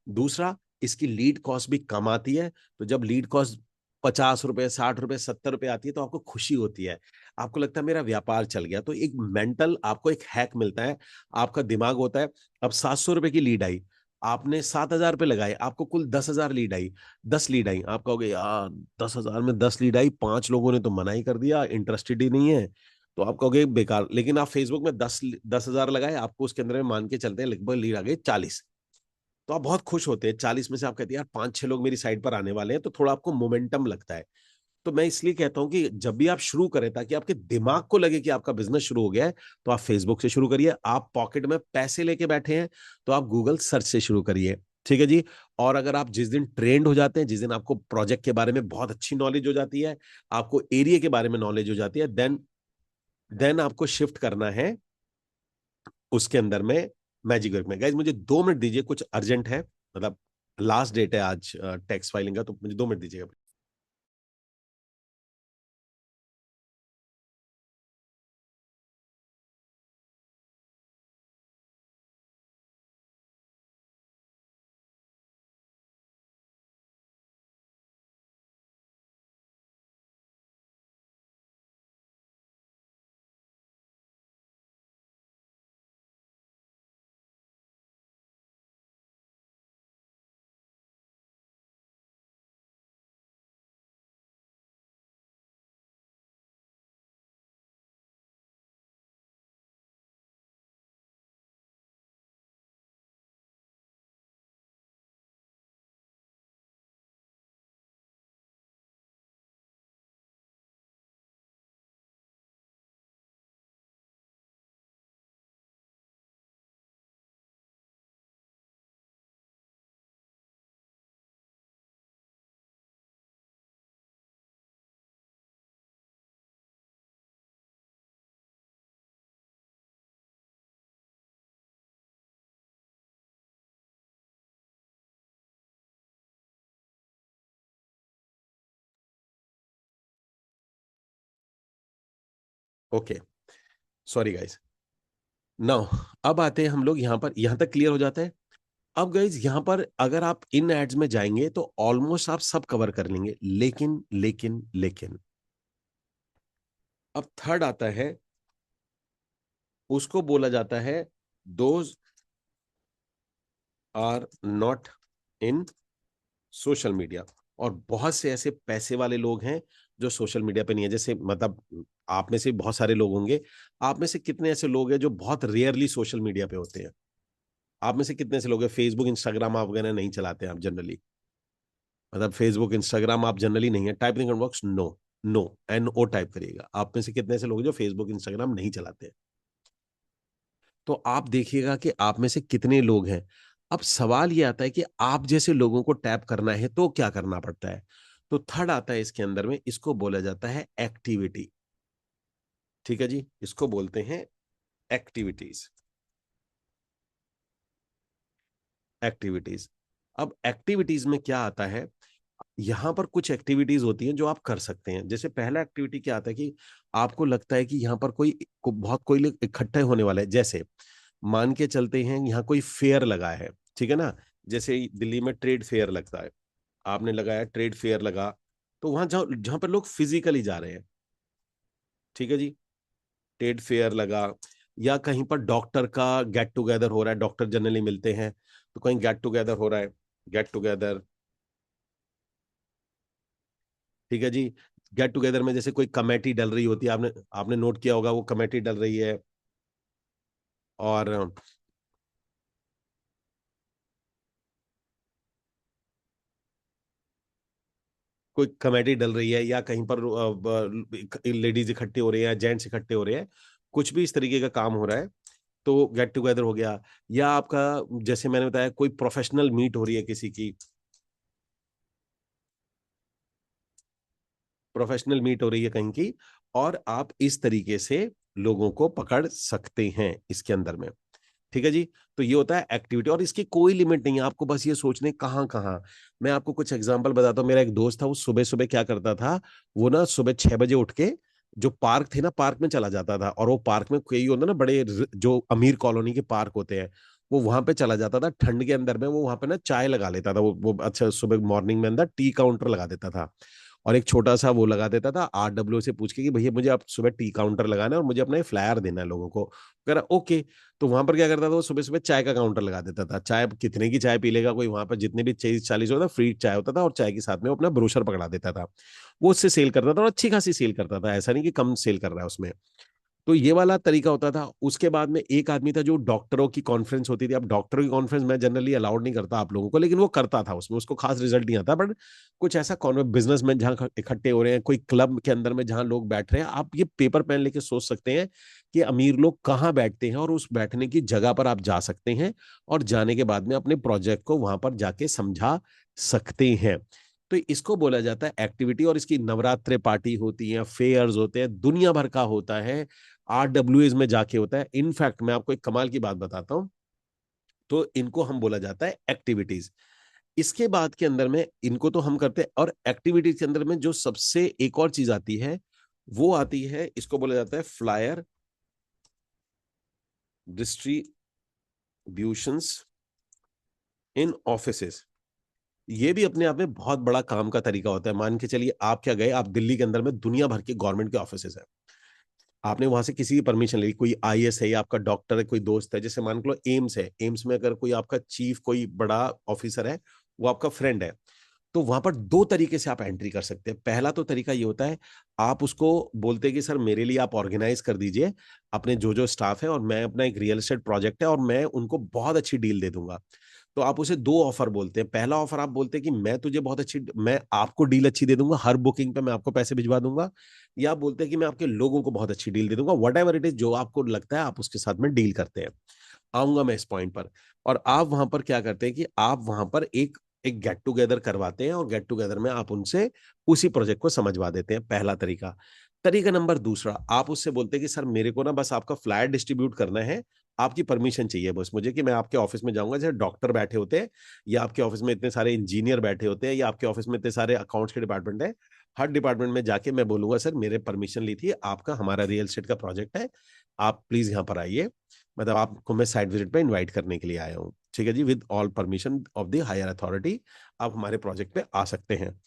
दूसरा, इसकी लीड कॉस्ट भी कम आती है। तो जब लीड कॉस्ट 50 रुपए, 60 रुपए, 70 रुपए आती है तो आपको खुशी होती है, आपको लगता है मेरा व्यापार चल गया। तो एक मेंटल आपको एक हैक मिलता है, आपका दिमाग होता है अब 700 रुपए की लीड आई, आपने 7,000 पे लगाए, आपको कुल 10,000 लीड आई, 10 लीड आई, आप कहोगे यार 10,000 में 10 लीड आई, 5 लोगों ने तो मना ही कर दिया, इंटरेस्टेड ही नहीं है, तो आप कहोगे बेकार। लेकिन आप फेसबुक में 10,000 लगाए, आपको उसके अंदर में मान के चलते हैं लगभग लीड आ गए 40। तो आप बहुत खुश होते हैं, 40 में से आप कहते हैं यार 5-6 लोग मेरी साइड पर आने वाले हैं, तो थोड़ा आपको मोमेंटम लगता है। तो मैं इसलिए कहता हूं कि जब भी आप शुरू करें, ताकि आपके दिमाग को लगे कि आपका बिजनेस शुरू हो गया है, तो आप फेसबुक से शुरू करिए। आप पॉकेट में पैसे लेके बैठे हैं, तो आप गूगल सर्च से शुरू करिए। ठीक है जी। और अगर आप जिस दिन ट्रेंड हो जाते हैं, जिस दिन आपको प्रोजेक्ट के बारे में बहुत अच्छी नॉलेज हो जाती है, आपको एरिया के बारे में नॉलेज हो जाती है, देन आपको शिफ्ट करना है उसके अंदर में, मैजिक वर्क में। गाइज मुझे 2 मिनट दीजिए, कुछ अर्जेंट है, मतलब लास्ट डेट है आज टैक्स फाइलिंग का, तो मुझे 2 मिनट दीजिएगा। Okay, sorry guys. नाउ अब आते हैं हम लोग यहाँ पर, यहाँ तक क्लियर हो जाता है। अब गाइज यहाँ पर अगर आप इन एड्स में जाएंगे तो ऑलमोस्ट आप सब कवर कर लेंगे, लेकिन लेकिन लेकिन अब थर्ड आता है, उसको बोला जाता है those are not in social media. और बहुत से ऐसे पैसे वाले लोग हैं जो सोशल मीडिया पे नहीं है। जैसे मतलब आप में से बहुत सारे लोग होंगे, आप में से कितने ऐसे लोग हैं जो बहुत रेयरली सोशल मीडिया पे होते हैं? आप में से कितने ऐसे लोग हैं फेसबुक इंस्टाग्राम आप वगैरह नहीं चलाते हैं आप जनरली? मतलब फेसबुक इंस्टाग्राम आप जनरली नहीं है, type in box no, no, NO type करिएगा। आप में से कितने ऐसे लोग हैं जो फेसबुक इंस्टाग्राम नहीं चलाते हैं? तो आप देखिएगा कि आप में से कितने लोग हैं। अब सवाल ये आता है कि आप जैसे लोगों को टैप करना है तो क्या करना पड़ता है? तो थर्ड आता है इसके अंदर में, इसको बोला जाता है एक्टिविटी। ठीक है जी, इसको बोलते हैं एक्टिविटीज। एक्टिविटीज। अब एक्टिविटीज में क्या आता है, यहाँ पर कुछ एक्टिविटीज होती हैं जो आप कर सकते हैं। जैसे पहला एक्टिविटी क्या आता है कि आपको लगता है कि यहाँ पर बहुत कोई लोग इकट्ठे होने वाला है। जैसे मान के चलते हैं यहाँ कोई फेयर लगा है, ठीक है ना? जैसे दिल्ली में ट्रेड फेयर लगता है, आपने लगाया ट्रेड फेयर लगा, तो वहां जहाँ जहां पर लोग फिजिकली जा रहे हैं, ठीक है जी, ट्रेड फेयर लगा। या कहीं पर डॉक्टर का गेट टुगेदर हो रहा है, डॉक्टर जनरली मिलते हैं, तो कहीं गेट टुगेदर हो रहा है, गेट टुगेदर। ठीक है जी। गेट टुगेदर में जैसे कोई कमेटी डल रही होती है, आपने आपने नोट किया होगा वो कमेटी डल रही है। और कोई कमेटी डल रही है, या कहीं पर लेडीज इकट्ठी हो रही है, जेंट्स इकट्ठे हो रहे हैं, कुछ भी इस तरीके का काम हो रहा है, तो गेट टुगेदर हो गया। या आपका, जैसे मैंने बताया, कोई प्रोफेशनल मीट हो रही है किसी की, प्रोफेशनल मीट हो रही है कहीं की, और आप इस तरीके से लोगों को पकड़ सकते हैं इसके अंदर में। ठीक है जी। तो ये होता है एक्टिविटी, और इसकी कोई लिमिट नहीं है, आपको बस ये सोचने कहाँ कहाँ। मैं आपको कुछ एग्जांपल बताता हूँ। मेरा एक दोस्त था, वो सुबह सुबह क्या करता था, वो ना सुबह 6 बजे उठ के जो पार्क थे ना, पार्क में चला जाता था। और वो पार्क में कई होता ना, बड़े जो अमीर कॉलोनी के पार्क होते हैं, वो वहां पे चला जाता था ठंड के अंदर में। वो वहां पे ना चाय लगा लेता था, वो अच्छा सुबह मॉर्निंग में अंदर टी काउंटर लगा देता था। और एक छोटा सा वो लगा देता था RW से पूछ के कि भैया मुझे आप सुबह टी काउंटर लगाना है और मुझे अपना फ्लायर देना है लोगों को, कह रहा ओके। तो वहां पर क्या करता था, वो सुबह सुबह चाय का काउंटर लगा देता था, चाय कितने की चाय पी लेगा कोई, वहां पर जितने भी 30-40 होता फ्री चाय होता था, और चाय के साथ में वो अपना ब्रोशर पकड़ा देता था। वो उससे सेल करता था और अच्छी खासी सेल करता था, ऐसा नहीं कि कम सेल कर रहा है उसमें। तो ये वाला तरीका होता था। उसके बाद में एक आदमी था जो डॉक्टरों की कॉन्फ्रेंस होती थी। अब डॉक्टरों की कॉन्फ्रेंस मैं जनरली अलाउड नहीं करता आप लोगों को, लेकिन वो करता था, उसमें उसको खास रिजल्ट नहीं आता, बट कुछ ऐसा बिजनेसमैन जहां इकट्ठे हो रहे हैं, कोई क्लब के अंदर में जहां लोग बैठ रहे हैं, आप ये पेपर पेन लेके सोच सकते हैं कि अमीर लोग कहाँ बैठते हैं, और उस बैठने की जगह पर आप जा सकते हैं, और जाने के बाद में अपने प्रोजेक्ट को वहां पर जाके समझा सकते हैं। तो इसको बोला जाता है एक्टिविटी, और इसकी नवरात्रि पार्टी होती है, फेयर्स होते हैं, दुनिया भर का होता है, RWAs में जाके होता है। इनफैक्ट मैं आपको एक कमाल की बात बताता हूं, तो इनको हम बोला जाता है एक्टिविटीज। इसके बाद के अंदर में इनको तो हम करते हैं, और एक्टिविटीज के अंदर में जो सबसे एक और चीज आती है, वो आती है, इसको बोला जाता है फ्लायर डिस्ट्रीब्यूशंस इन ऑफिसेस। ये भी अपने आप में बहुत बड़ा काम का तरीका होता है। मान के चलिए आप क्या गए, आप दिल्ली के अंदर में दुनिया भर के गवर्नमेंट के ऑफिसेस है, आपने वहां से किसी की परमिशन ली, कोई IAS है या आपका डॉक्टर है, कोई दोस्त है, जैसे मान लो एम्स है, एम्स में अगर कोई आपका चीफ कोई बड़ा ऑफिसर है, वो आपका फ्रेंड है, तो वहां पर दो तरीके से आप एंट्री कर सकते हैं। पहला तो तरीका ये होता है, आप उसको बोलते हैं कि सर मेरे लिए आप ऑर्गेनाइज कर दीजिए अपने जो जो स्टाफ है, और मैं अपना एक रियल एस्टेट प्रोजेक्ट है और मैं उनको बहुत अच्छी डील दे दूंगा। तो आप उसे दो ऑफर बोलते हैं। पहला ऑफर आप बोलते हैं कि मैं तुझे बहुत अच्छी, मैं आपको डील अच्छी दे दूंगा, हर बुकिंग पे मैं आपको पैसे भिजवा दूंगा। या आप बोलते हैं कि मैं आपके लोगों को बहुत अच्छी डील दे दूंगा, वट एवर इट इज, जो आपको लगता है आप उसके साथ में डील करते हैं। आऊंगा मैं इस पॉइंट पर। और आप वहां पर क्या करते हैं कि आप वहां पर एक एक गेट टुगेदर करवाते हैं, और गेट टुगेदर में आप उनसे उसी प्रोजेक्ट को समझवा देते हैं। पहला तरीका। तरीका नंबर दूसरा, आप उससे बोलते हैं कि सर मेरे को ना बस आपका फ्लैट डिस्ट्रीब्यूट करना है, आपकी परमिशन चाहिए बस मुझे, कि मैं आपके ऑफिस में जाऊंगा, जैसे डॉक्टर बैठे होते हैं, या आपके ऑफिस में इतने सारे इंजीनियर बैठे होते हैं, या आपके ऑफिस में इतने सारे अकाउंट्स के डिपार्टमेंट है, हर डिपार्टमेंट में जाके मैं बोलूंगा सर मेरे परमिशन ली थी, आपका हमारा रियल एस्टेट का प्रोजेक्ट है, आप प्लीज यहाँ पर आइए, मतलब आपको मैं साइट विजिट पे इनवाइट करने के लिए आया हूँ, ठीक है जी, with all permission of the higher authority, आप हमारे प्रोजेक्ट पे आ सकते हैं।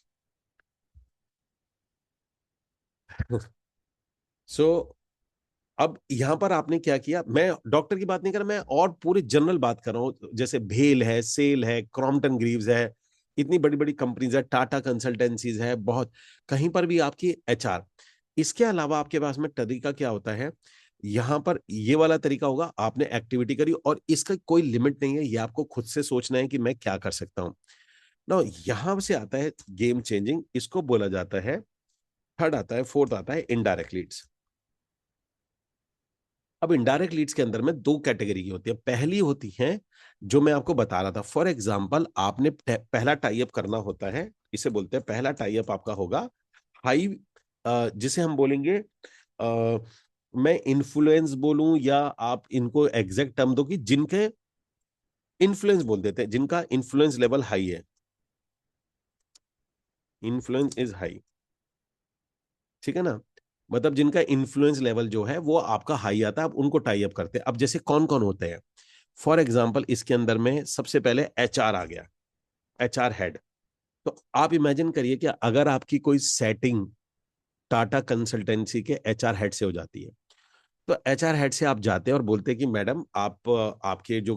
सो अब यहां पर आपने क्या किया, मैं डॉक्टर की बात नहीं कर रहा, मैं और पूरे जनरल बात कर रहा हूँ, जैसे भेल है, सेल है, क्रॉम्पटन ग्रीव्स है, इतनी बड़ी बड़ी कंपनीज है, टाटा कंसल्टेंसीज है बहुत, कहीं पर भी आपकी HR। इसके अलावा आपके पास में तरीका क्या होता है, यहां पर ये वाला तरीका होगा, आपने एक्टिविटी करी और इसका कोई लिमिट नहीं है, ये आपको खुद से सोचना है कि मैं क्या कर सकता हूं ना। यहां से आता है गेम चेंजिंग, इसको बोला जाता है, थर्ड आता है, फोर्थ आता है इनडायरेक्ट लीड्स। अब इनडायरेक्ट लीड्स के अंदर में दो कैटेगरी की होती है। पहली होती है जो मैं आपको बता रहा था, फॉर एग्जांपल आपने पहला टाई अप करना होता है, इसे बोलते हैं पहला टाई अप आपका होगा हाई, जिसे हम बोलेंगे, मैं इन्फ्लुएंस बोलूं या आप इनको एग्जैक्ट टर्म दो कि जिनके इन्फ्लुएंस बोल देते हैं, जिनका इन्फ्लुएंस लेवल हाई है, इन्फ्लुएंस इज हाई, ठीक है ना, मतलब जिनका इन्फ्लुएंस लेवल जो है वो आपका हाई आता है, आप उनको टाई अप करते हैं। अब जैसे कौन कौन होते हैं, फॉर एग्जाम्पल इसके अंदर में सबसे पहले HR आ गया, HR हेड। तो आप इमेजिन करिए कि अगर आपकी कोई सेटिंग टाटा कंसल्टेंसी के HR हेड से हो जाती है, तो HR हेड से आप जाते हैं और बोलते हैं कि मैडम आप आपके जो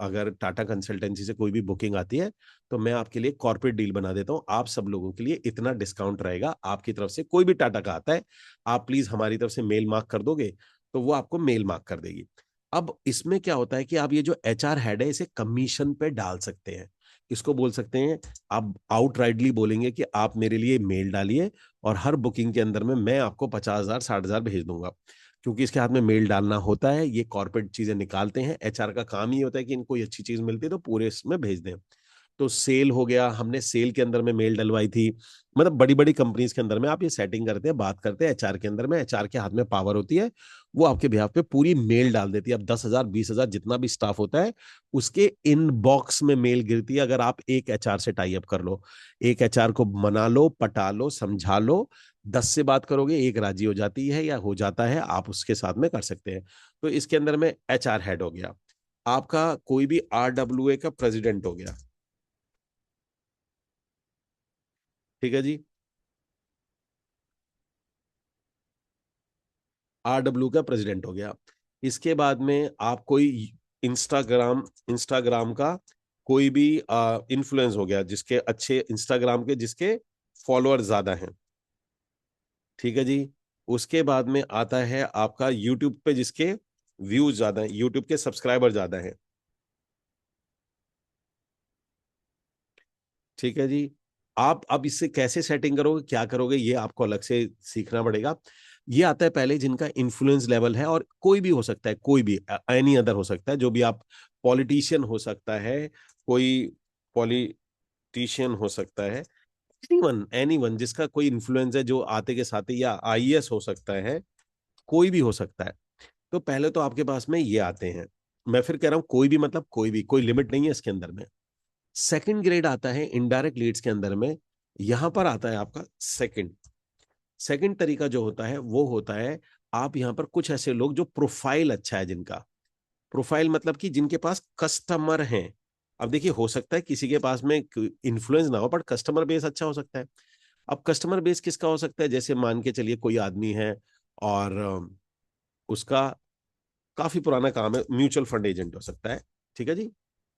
अगर टाटा कंसल्टेंसी से कोई भी बुकिंग आती है, तो मैं आपके लिए कॉर्पोरेट डील बना देता हूं, आप सब लोगों के लिए इतना डिस्काउंट रहेगा, आपकी तरफ से कोई भी टाटा का आता है, आप प्लीज हमारी तरफ से मेल मार्क कर दोगे, तो वो आपको मेल मार्क कर देगी। अब इसमें क्या होता है कि आप ये जो HR हेड है इसे कमीशन पे डाल सकते हैं, इसको बोल सकते हैं, आप आउटराइडली बोलेंगे कि आप मेरे लिए मेल डालिए, और हर बुकिंग के अंदर में मैं आपको 50,000 60,000 भेज दूंगा। क्योंकि इसके हाथ में मेल डालना होता है, ये कॉर्पोरेट चीजें निकालते हैं, HR का काम ही होता है कि इनको कोई अच्छी चीज मिलती है तो पूरे इसमें भेज दें। तो सेल हो गया, हमने सेल के अंदर में मेल डलवाई थी, मतलब बड़ी बड़ी कंपनीज के अंदर में आप ये सेटिंग करते हैं, बात करते हैं HR के अंदर में, HR के हाथ में पावर होती है, वो आपके बिहाफ पे पूरी मेल डाल देती है। अब 10,000 20,000 जितना भी स्टाफ होता है उसके इनबॉक्स में मेल गिरती है, अगर आप एक HR से टाई अप कर लो, एक HR को मना लो, पटा लो, समझा लो, 10 से बात करोगे एक राजी हो जाती है या हो जाता है, आप उसके साथ में कर सकते हैं। तो इसके अंदर में HR हेड हो गया, आपका कोई भी RWA का प्रेसिडेंट हो गया, ठीक है जी। RW का प्रेसिडेंट हो गया। इसके बाद में आप कोई इंस्टाग्राम इंस्टाग्राम का कोई भी इन्फ्लुएंस हो गया, जिसके अच्छे इंस्टाग्राम के जिसके फॉलोअर ज्यादा हैं। ठीक है जी। उसके बाद में आता है आपका यूट्यूब पे जिसके व्यूज ज्यादा हैं, यूट्यूब के सब्सक्राइबर ज्यादा हैं। ठीक है जी। आप अब इससे कैसे सेटिंग करोगे, क्या करोगे, ये आपको अलग से सीखना पड़ेगा। ये आता है पहले जिनका इन्फ्लुएंस लेवल है, और कोई भी हो सकता है, कोई भी एनी अदर हो सकता है, जो भी आप, पॉलिटिशियन हो सकता है, कोई पॉलिटिशियन हो सकता है, एनी वन जिसका कोई इन्फ्लुएंस है, जो आते के साथ ही, या आईएएस हो सकता है, कोई भी हो सकता है। तो पहले तो आपके पास में ये आते हैं। मैं फिर कह रहा हूं कोई भी, मतलब कोई भी, कोई लिमिट नहीं है इसके अंदर में। सेकंड ग्रेड आता है इनडायरेक्ट लीड्स के अंदर में। यहां पर आता है आपका सेकंड। सेकंड तरीका जो होता है वो होता है, आप यहां पर कुछ ऐसे लोग जो प्रोफाइल अच्छा है जिनका, प्रोफाइल मतलब कि जिनके पास कस्टमर हैं। अब देखिए, हो सकता है किसी के पास में इन्फ्लुएंस ना हो, बट कस्टमर बेस अच्छा हो सकता है। अब कस्टमर बेस किसका हो सकता है, जैसे मान के चलिए कोई आदमी है, और उसका काफी पुराना काम है, म्यूचुअल फंड एजेंट हो सकता है। ठीक है जी।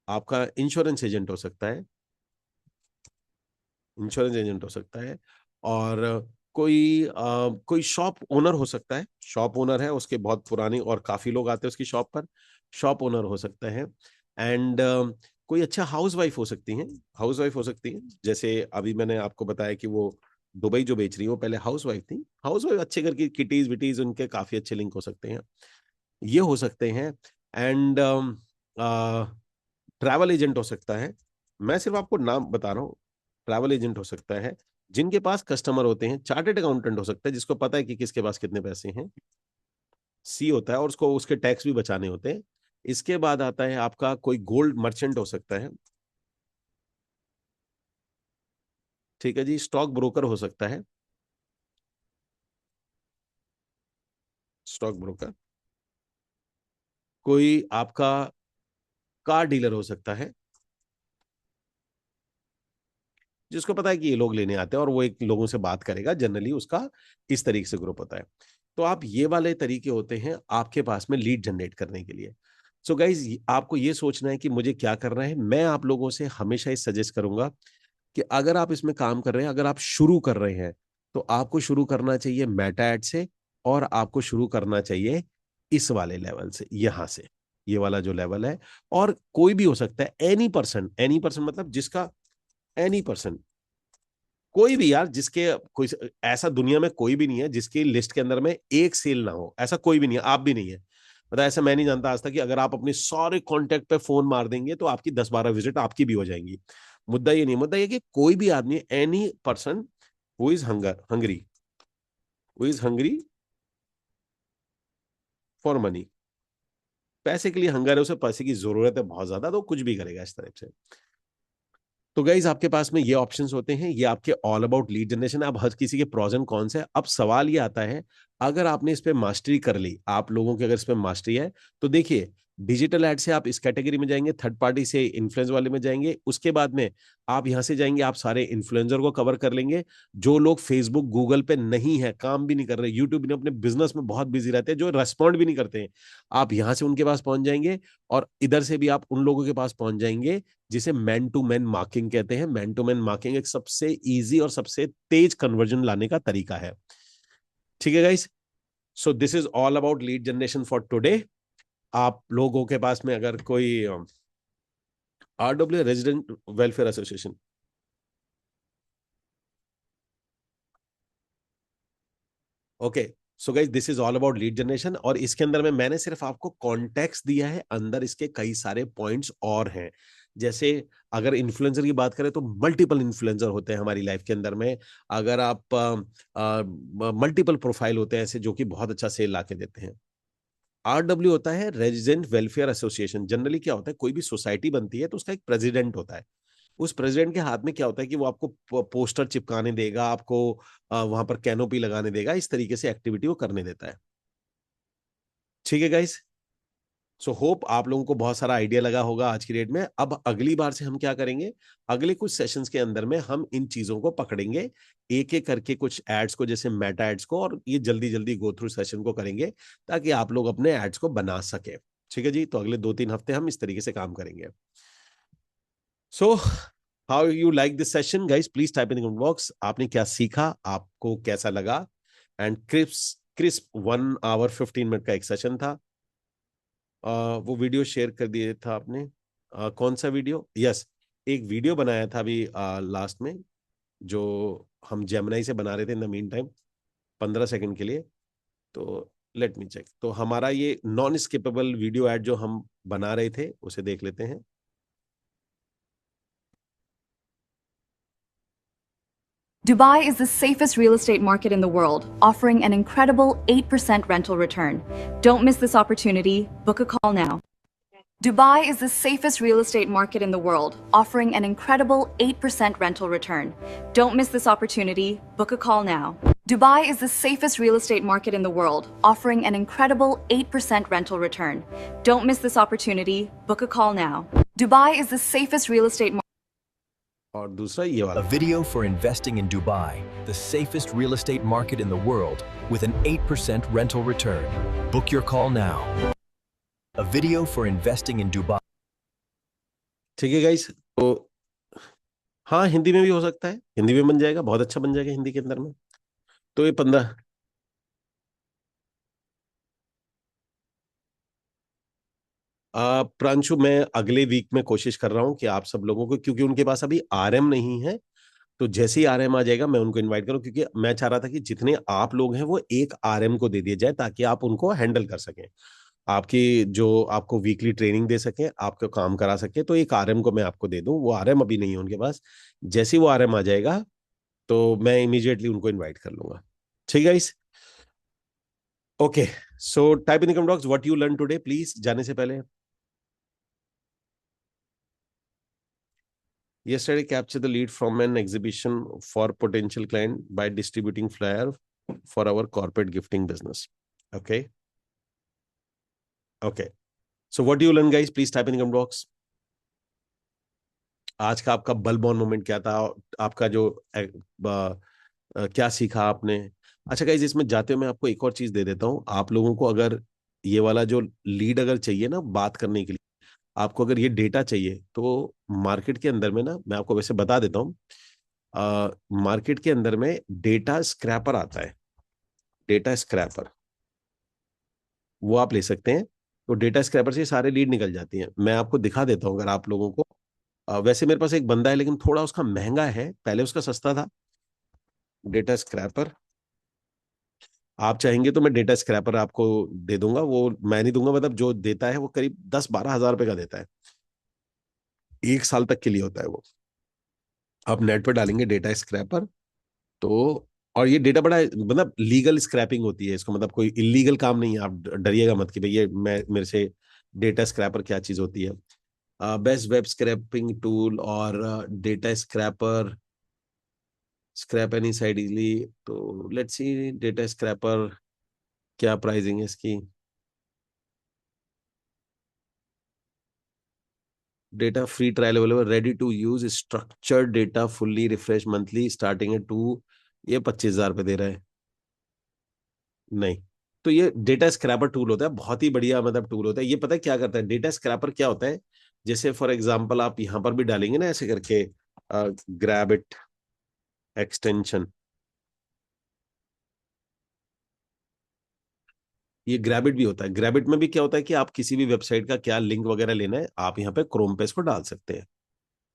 आपका इंश्योरेंस एजेंट हो सकता है, इंश्योरेंस एजेंट हो सकता है। और कोई शॉप ओनर हो सकता है, शॉप ओनर है, उसके बहुत पुरानी, और काफी लोग आते हैं उसकी शॉप पर, शॉप ओनर हो सकता है। एंड कोई अच्छा हाउस वाइफ हो सकती है, हाउस वाइफ हो सकती है। जैसे अभी मैंने आपको बताया कि वो दुबई जो बेच रही है, वो पहले हाउस वाइफ थी। हाउस वाइफ अच्छे घर की, किटीज विटीज उनके काफी अच्छे लिंक हो सकते हैं, ये हो सकते हैं। एंड ट्रैवल एजेंट हो सकता है। मैं सिर्फ आपको नाम बता रहा हूँ। ट्रैवल एजेंट हो सकता है, जिनके पास कस्टमर होते हैं। चार्टेड अकाउंटेंट हो सकता है, जिसको पता है कि किसके पास कितने पैसे हैं। सी होता है, और उसको उसके टैक्स भी बचाने होते हैं। इसके बाद आता है आपका कोई गोल्ड मर्चेंट हो सकता है। ठीक है जी। स्टॉक ब्रोकर हो सकता है, स्टॉक ब्रोकर। कोई आपका कार डीलर हो सकता है, जिसको पता है कि ये लोग लेने आते हैं, और वो एक लोगों से बात करेगा, जनरली उसका इस तरीके से ग्रुप होता है। तो आप, ये वाले तरीके होते हैं आपके पास में लीड जनरेट करने के लिए। सो गाइज, आपको ये सोचना है कि मुझे क्या करना है। मैं आप लोगों से हमेशा ये सजेस्ट करूंगा कि अगर आप इसमें काम कर रहे हैं, अगर आप शुरू कर रहे हैं, तो आपको शुरू करना चाहिए मेटा एड से, और आपको शुरू करना चाहिए इस वाले लेवल से, यहां से, ये वाला जो लेवल है। और कोई भी हो सकता है, एनी पर्सन मतलब जिसका, एनी पर्सन, कोई भी यार, जिसके, कोई ऐसा दुनिया में कोई भी नहीं है जिसकी लिस्ट के अंदर में एक सेल ना हो, ऐसा कोई भी नहीं है, आप भी नहीं है। मतलब ऐसा मैं नहीं जानता आज तक कि अगर आप अपने सारे कांटेक्ट पे फोन मार देंगे तो आपकी 10-12 विजिट आपकी भी हो जाएंगी। मुद्दा ये नहीं, मुद्दा ये कि कोई भी आदमी, any person who is Hungary, who is Hungary for money, पैसे के लिए हंगर है, उसे पैसे की जरूरत है बहुत ज्यादा, तो कुछ भी करेगा इस तरह से। तो गाइज, आपके पास में ये ऑप्शंस होते हैं, ये आपके ऑल अबाउट लीड जनरेशन। अब हर किसी के प्रोज एंड कॉन्स है। अब सवाल ये आता है, अगर आपने इस पे मास्टरी कर ली, आप लोगों की अगर इस पे मास्टरी है, तो देखिए, डिजिटल एड से आप इस कैटेगरी में जाएंगे, थर्ड पार्टी से इन्फ्लुएंस वाले में जाएंगे, उसके बाद में आप यहां से जाएंगे, आप सारे इन्फ्लुएंसर को कवर कर लेंगे। जो लोग फेसबुक गूगल पे नहीं है, काम भी नहीं कर रहे, यूट्यूब ने अपने बिजनेस में बहुत बिजी रहते हैं, जो रेस्पॉन्ड भी नहीं करते हैं, आप यहां से उनके पास पहुंच जाएंगे। और इधर से भी आप उन लोगों के पास पहुंच जाएंगे जिसे मैन टू मैन मार्किंग कहते हैं। मैन टू मैन मार्किंग एक सबसे इजी और सबसे तेज कन्वर्जन लाने का तरीका है। ठीक है guys. So this is all about lead generation for today. आप लोगों के पास में अगर कोई RW resident welfare association, okay. So guys, this is all about lead generation, और इसके अंदर में मैंने सिर्फ आपको कॉन्टेक्स्ट दिया है, अंदर इसके कई सारे पॉइंट्स और हैं। जैसे अगर इन्फ्लुएंसर की बात करें, तो मल्टीपल इन्फ्लुएंसर होते हैं हमारी लाइफ के अंदर में। अगर आप मल्टीपल प्रोफाइल होते हैं ऐसे, जो कि बहुत अच्छा सेल ला के देते हैं। RW होता है रेजिडेंट वेलफेयर एसोसिएशन। जनरली क्या होता है, कोई भी सोसाइटी बनती है तो उसका एक प्रेसिडेंट होता है। उस प्रेसिडेंट के हाथ में क्या होता है कि वो आपको पोस्टर चिपकाने देगा, आपको वहां पर कैनोपी लगाने देगा, इस तरीके से एक्टिविटी वो करने देता है। ठीक है गाइस। सो होप आप लोगों को बहुत सारा आइडिया लगा होगा आज की डेट में। अब अगली बार से हम क्या करेंगे, अगले कुछ सेशंस के अंदर में हम इन चीजों को पकड़ेंगे, एक एक करके कुछ एड्स को, जैसे मेटा एड्स को, और ये जल्दी जल्दी गो थ्रू सेशन को करेंगे ताकि आप लोग अपने एड्स को बना सके। ठीक है जी, तो अगले 2-3 हफ्ते हम इस तरीके से काम करेंगे। So how you like this session guys, please type in the comment box, आपने क्या सीखा, आपको कैसा लगा। And crisp crisp 1 hour 15 minute का एक सेशन था। वो वीडियो शेयर कर दिया था आपने। कौन सा वीडियो? यस, एक वीडियो बनाया था अभी लास्ट में, जो हम जेमिनाई से बना रहे थे in the mean time, 15 second के लिए। तो लेट मी चेक, तो हमारा ये नॉन स्किपेबल वीडियो एड जो हम बना रहे थे उसे देख लेते हैं। Dubai is the safest real estate market in the world, offering an incredible 8% rental return. Don't miss this opportunity. Book a call now. Dubai is the safest real estate market in the world, offering an incredible 8% rental return. Don't miss this opportunity. Book a call now. Dubai is the safest real estate market in the world, offering an incredible 8% rental return. Don't miss this opportunity. Book a call now. Dubai is the safest real estate market. और दूसरा ये वाला, A video for investing in Dubai, the safest real estate market in the world, with an 8% rental return. Book your call now. A video for investing in Dubai. ठीक है guys, तो हाँ हिंदी में भी हो सकता है, हिंदी में बन जाएगा, बहुत अच्छा बन जाएगा हिंदी के अंदर में। तो ये 15, प्रांशु मैं अगले वीक में कोशिश कर रहा हूँ कि आप सब लोगों को, क्योंकि उनके पास अभी आरएम नहीं है, तो जैसे ही आरएम आ जाएगा मैं उनको इनवाइट करूँ, क्योंकि मैं चाह रहा था कि जितने आप लोग हैं वो एक आरएम को दे दिया जाए ताकि आप उनको हैंडल कर सकें, आपकी जो आपको वीकली ट्रेनिंग दे सके, आपको काम करा सके। तो एक आरएम को मैं आपको दे दूं, वो आरएम अभी नहीं है उनके पास। जैसे ही वो आरएम आ जाएगा तो मैं इमीडिएटली उनको इनवाइट कर लूंगा। ठीक है guys, okay. So type in the comment box what you learn today please, जाने से पहले। Yesterday capture the lead from an exhibition for potential client by distributing flyer for our corporate gifting business. Okay. Okay. So what do you learn guys? Please type in the comment box. आज का आपका बलबॉन moment क्या था, आपका जो क्या सीखा आपने। अच्छा गाइज, इसमें जाते हुए मैं आपको एक और चीज दे देता हूँ, आप लोगों को अगर ये वाला जो लीड अगर चाहिए ना बात करने के लिए, आपको अगर ये डेटा चाहिए तो मार्केट के अंदर में ना, मैं आपको वैसे बता देता हूँ, मार्केट के अंदर में डेटा स्क्रैपर आता है, डेटा स्क्रैपर, वो आप ले सकते हैं। तो डेटा स्क्रैपर से सारे लीड निकल जाती हैं, मैं आपको दिखा देता हूँ अगर आप लोगों को। वैसे मेरे पास एक बंदा है लेकिन थोड़ा उसका महंगा है, पहले उसका सस्ता था। डेटा स्क्रैपर, आप चाहेंगे तो मैं डेटा स्क्रैपर आपको दे दूंगा, वो मैं नहीं दूंगा, मतलब जो देता है वो करीब 10-12 हज़ार रुपए का देता है, 1 साल तक के लिए होता है वो। आप नेट पर डालेंगे डेटा स्क्रैपर, तो और ये डेटा बड़ा मतलब लीगल स्क्रैपिंग होती है इसको, मतलब कोई इलीगल काम नहीं है, आप डरिएगा मत कि भाई ये मैं मेरे से डेटा स्क्रैपर क्या चीज होती है। बेस्ट वेब स्क्रैपिंग टूल और data scraper, scrape any site easily. तो लेट्स सी डेटा स्क्रैपर क्या प्राइसिंग है इसकी। Data free trial available, ready to use structured data fully refresh monthly starting at 2, ये 25,000 रुपये दे रहा है। नहीं, तो ये डेटा स्क्रैपर टूल होता है, बहुत ही बढ़िया मतलब टूल होता है ये। पता है क्या करता है डेटा स्क्रैपर, क्या होता है, जैसे फॉर एग्जांपल आप यहां पर भी डालेंगे ना ऐसे करके, ग्रैब इट एक्सटेंशन, ये ग्रैबिट भी होता है। ग्रैबिट में भी क्या होता है कि आप किसी भी वेबसाइट का क्या लिंक वगैरह लेना है, आप यहाँ पे क्रोम पे इसको डाल सकते हैं।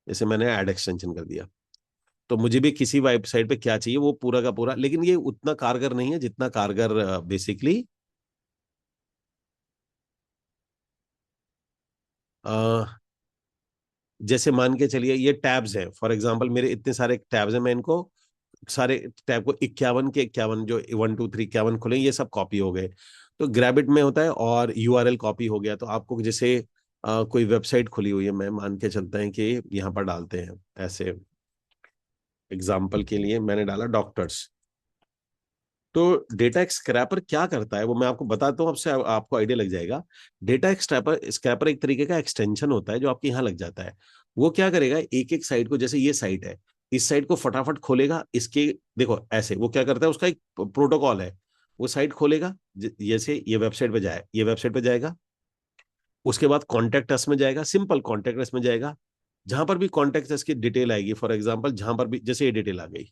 जैसे मैंने ऐड एक्सटेंशन कर दिया, तो मुझे भी किसी वेबसाइट पे क्या चाहिए वो पूरा का पूरा, लेकिन ये उतना कारगर नहीं है जितना कारगर बेसिकली जैसे मान के चलिए ये टैब्स हैं, फॉर एग्जांपल मेरे इतने सारे टैब्स हैं, मैं इनको सारे टैब को 51 के 51 जो 1 2 3 51 खुले, ये सब कॉपी हो गए। तो ग्रैबिट में होता है, और यूआरएल कॉपी हो गया। तो आपको जैसे कोई वेबसाइट खुली हुई है, मैं मान के चलता है कि यहाँ पर डालते हैं ऐसे, एग्जाम्पल के लिए मैंने डाला डॉक्टर्स, तो डेटा स्क्रैपर क्या करता है वो मैं आपको बताता हूँ, आपसे आपको आइडिया लग जाएगा। डेटा स्क्रैपर स्क्रैपर एक तरीके का एक्सटेंशन होता है जो आपके यहाँ लग जाता है। वो क्या करेगा, एक एक साइट को, जैसे ये साइट है, इस साइट को फटाफट खोलेगा, इसके देखो ऐसे वो क्या करता है, उसका एक प्रोटोकॉल है। वो साइट खोलेगा, जैसे ये वेबसाइट पे जाए, ये वेबसाइट पे जाएगा, उसके बाद कॉन्टेक्ट अस में जाएगा, सिंपल कॉन्टेक्ट अस में जाएगा। जहां पर भी कॉन्टेक्ट अस की डिटेल आएगी, फॉर एग्जाम्पल जहां पर भी, जैसे ये डिटेल आ गई,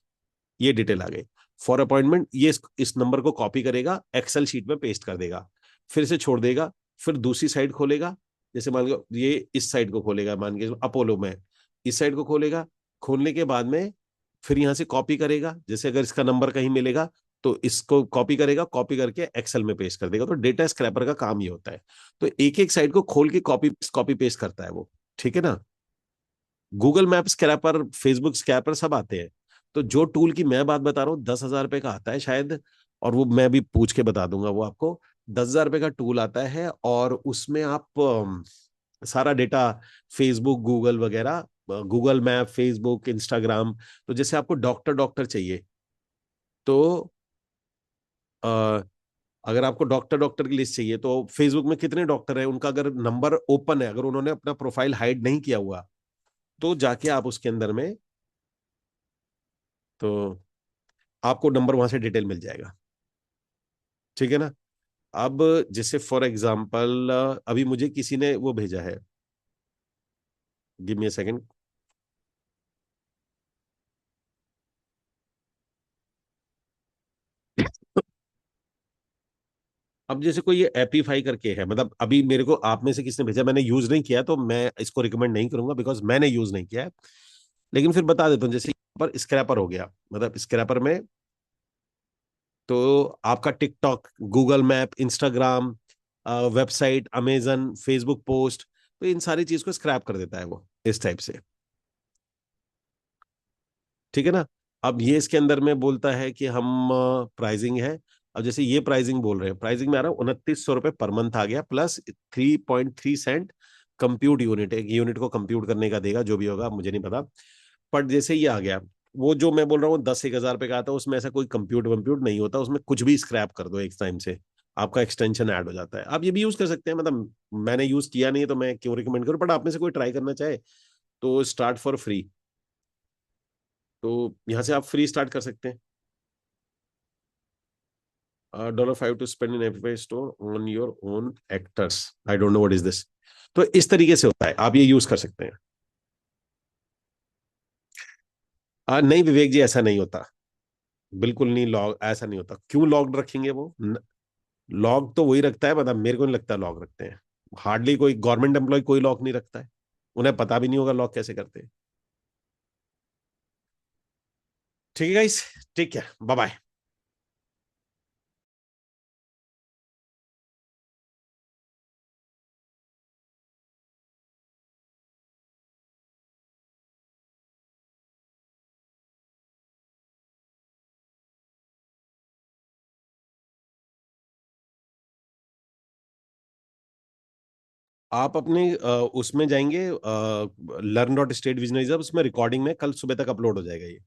ये डिटेल आ गई फॉर अपॉइंटमेंट, ये इस नंबर को कॉपी करेगा, एक्सेल शीट में पेस्ट कर देगा, फिर से छोड़ देगा, फिर दूसरी साइट खोलेगा, जैसे मान लो ये इस साइट को खोलेगा, मान के अपोलो में, इस साइट को खोलेगा, खोलने के बाद में फिर यहां से कॉपी करेगा, जैसे अगर इसका नंबर कहीं मिलेगा तो इसको कॉपी करेगा, कॉपी करके एक्सेल में पेस्ट कर देगा। तो डेटा स्क्रैपर का काम ये होता है। तो एक एक साइट को खोल के कॉपी कॉपी पेस्ट करता है वो, ठीक है ना। Google map scraper, Facebook scraper सब आते हैं। तो जो टूल की मैं बात बता रहा हूँ 10,000 रुपए का आता है शायद, और वो मैं भी पूछ के बता दूंगा वो आपको। 10,000 रुपए का टूल आता है और उसमें आप सारा डेटा, फेसबुक, गूगल वगैरह, गूगल मैप, फेसबुक, इंस्टाग्राम। तो जैसे आपको डॉक्टर डॉक्टर चाहिए, तो अ, अगर आपको डॉक्टर डॉक्टर की लिस्ट चाहिए, तो फेसबुक में कितने डॉक्टर हैं, उनका अगर नंबर ओपन है, अगर उन्होंने अपना प्रोफाइल हाइड नहीं किया हुआ, तो जाके आप उसके अंदर में, तो आपको नंबर वहां से डिटेल मिल जाएगा, ठीक है ना। अब जैसे फॉर एग्जांपल अभी मुझे किसी ने वो भेजा है, गिव मी अ सेकंड। अब जैसे कोई ये एपीफाई करके है, मतलब अभी मेरे को आप में से किसने भेजा, मैंने यूज नहीं किया, तो मैं इसको रिकमेंड नहीं करूंगा बिकॉज मैंने यूज नहीं किया है। लेकिन फिर बता देता हूँ, जैसे यहाँ पर स्क्रैपर हो गया, मतलब स्क्रैपर में तो आपका TikTok, Google map, Instagram, website, Amazon, Facebook post, तो इन सारी चीज को स्क्रैप कर देता है वो इस टाइप से, ठीक है ना। अब ये इसके अंदर में बोलता है कि हम प्राइसिंग है। अब जैसे ये प्राइसिंग बोल रहे हैं, प्राइसिंग में आ रहा है 2900 रुपये पर मंथ आ गया, प्लस 3.3 सेंट कंप्यूट यूनिट, एक यूनिट को कंप्यूट करने का देगा, जो भी होगा मुझे नहीं पता। बट जैसे ये आ गया, वो जो मैं बोल रहा हूँ 10-1 हज़ार रुपये का आता है, उसमें ऐसा कोई कंप्यूट वम्प्यूट नहीं होता, उसमें कुछ भी स्क्रैप कर दो एक टाइम से, आपका एक्सटेंशन ऐड हो जाता है। आप ये भी यूज कर सकते हैं, मतलब मैंने यूज किया नहीं है तो मैं क्यों रिकमेंड करूँ, बट आप में से कोई ट्राई करना चाहे तो स्टार्ट फॉर फ्री, तो यहाँ से आप फ्री स्टार्ट कर सकते हैं। $5 to spend in Apify store on your own actors, I don't know what is this. तो इस तरीके से होता है, आप ये यूज कर सकते हैं। नहीं विवेक जी, ऐसा नहीं होता, बिल्कुल नहीं, लॉग ऐसा नहीं होता, क्यों लॉग रखेंगे वो, लॉग तो वही रखता है, मतलब मेरे को नहीं लगता लॉग रखते हैं। हार्डली कोई गवर्नमेंट एम्प्लॉय कोई लॉग नहीं रखता है, उन्हें पता भी नहीं होगा लॉग कैसे करते हैं। ठीक है गाइस, ठीक है, बाय बाय। आप अपने उसमें जाएंगे, लर्न डॉट स्टेट विजनरिज्म, उसमें रिकॉर्डिंग में कल सुबह तक अपलोड हो जाएगा ये।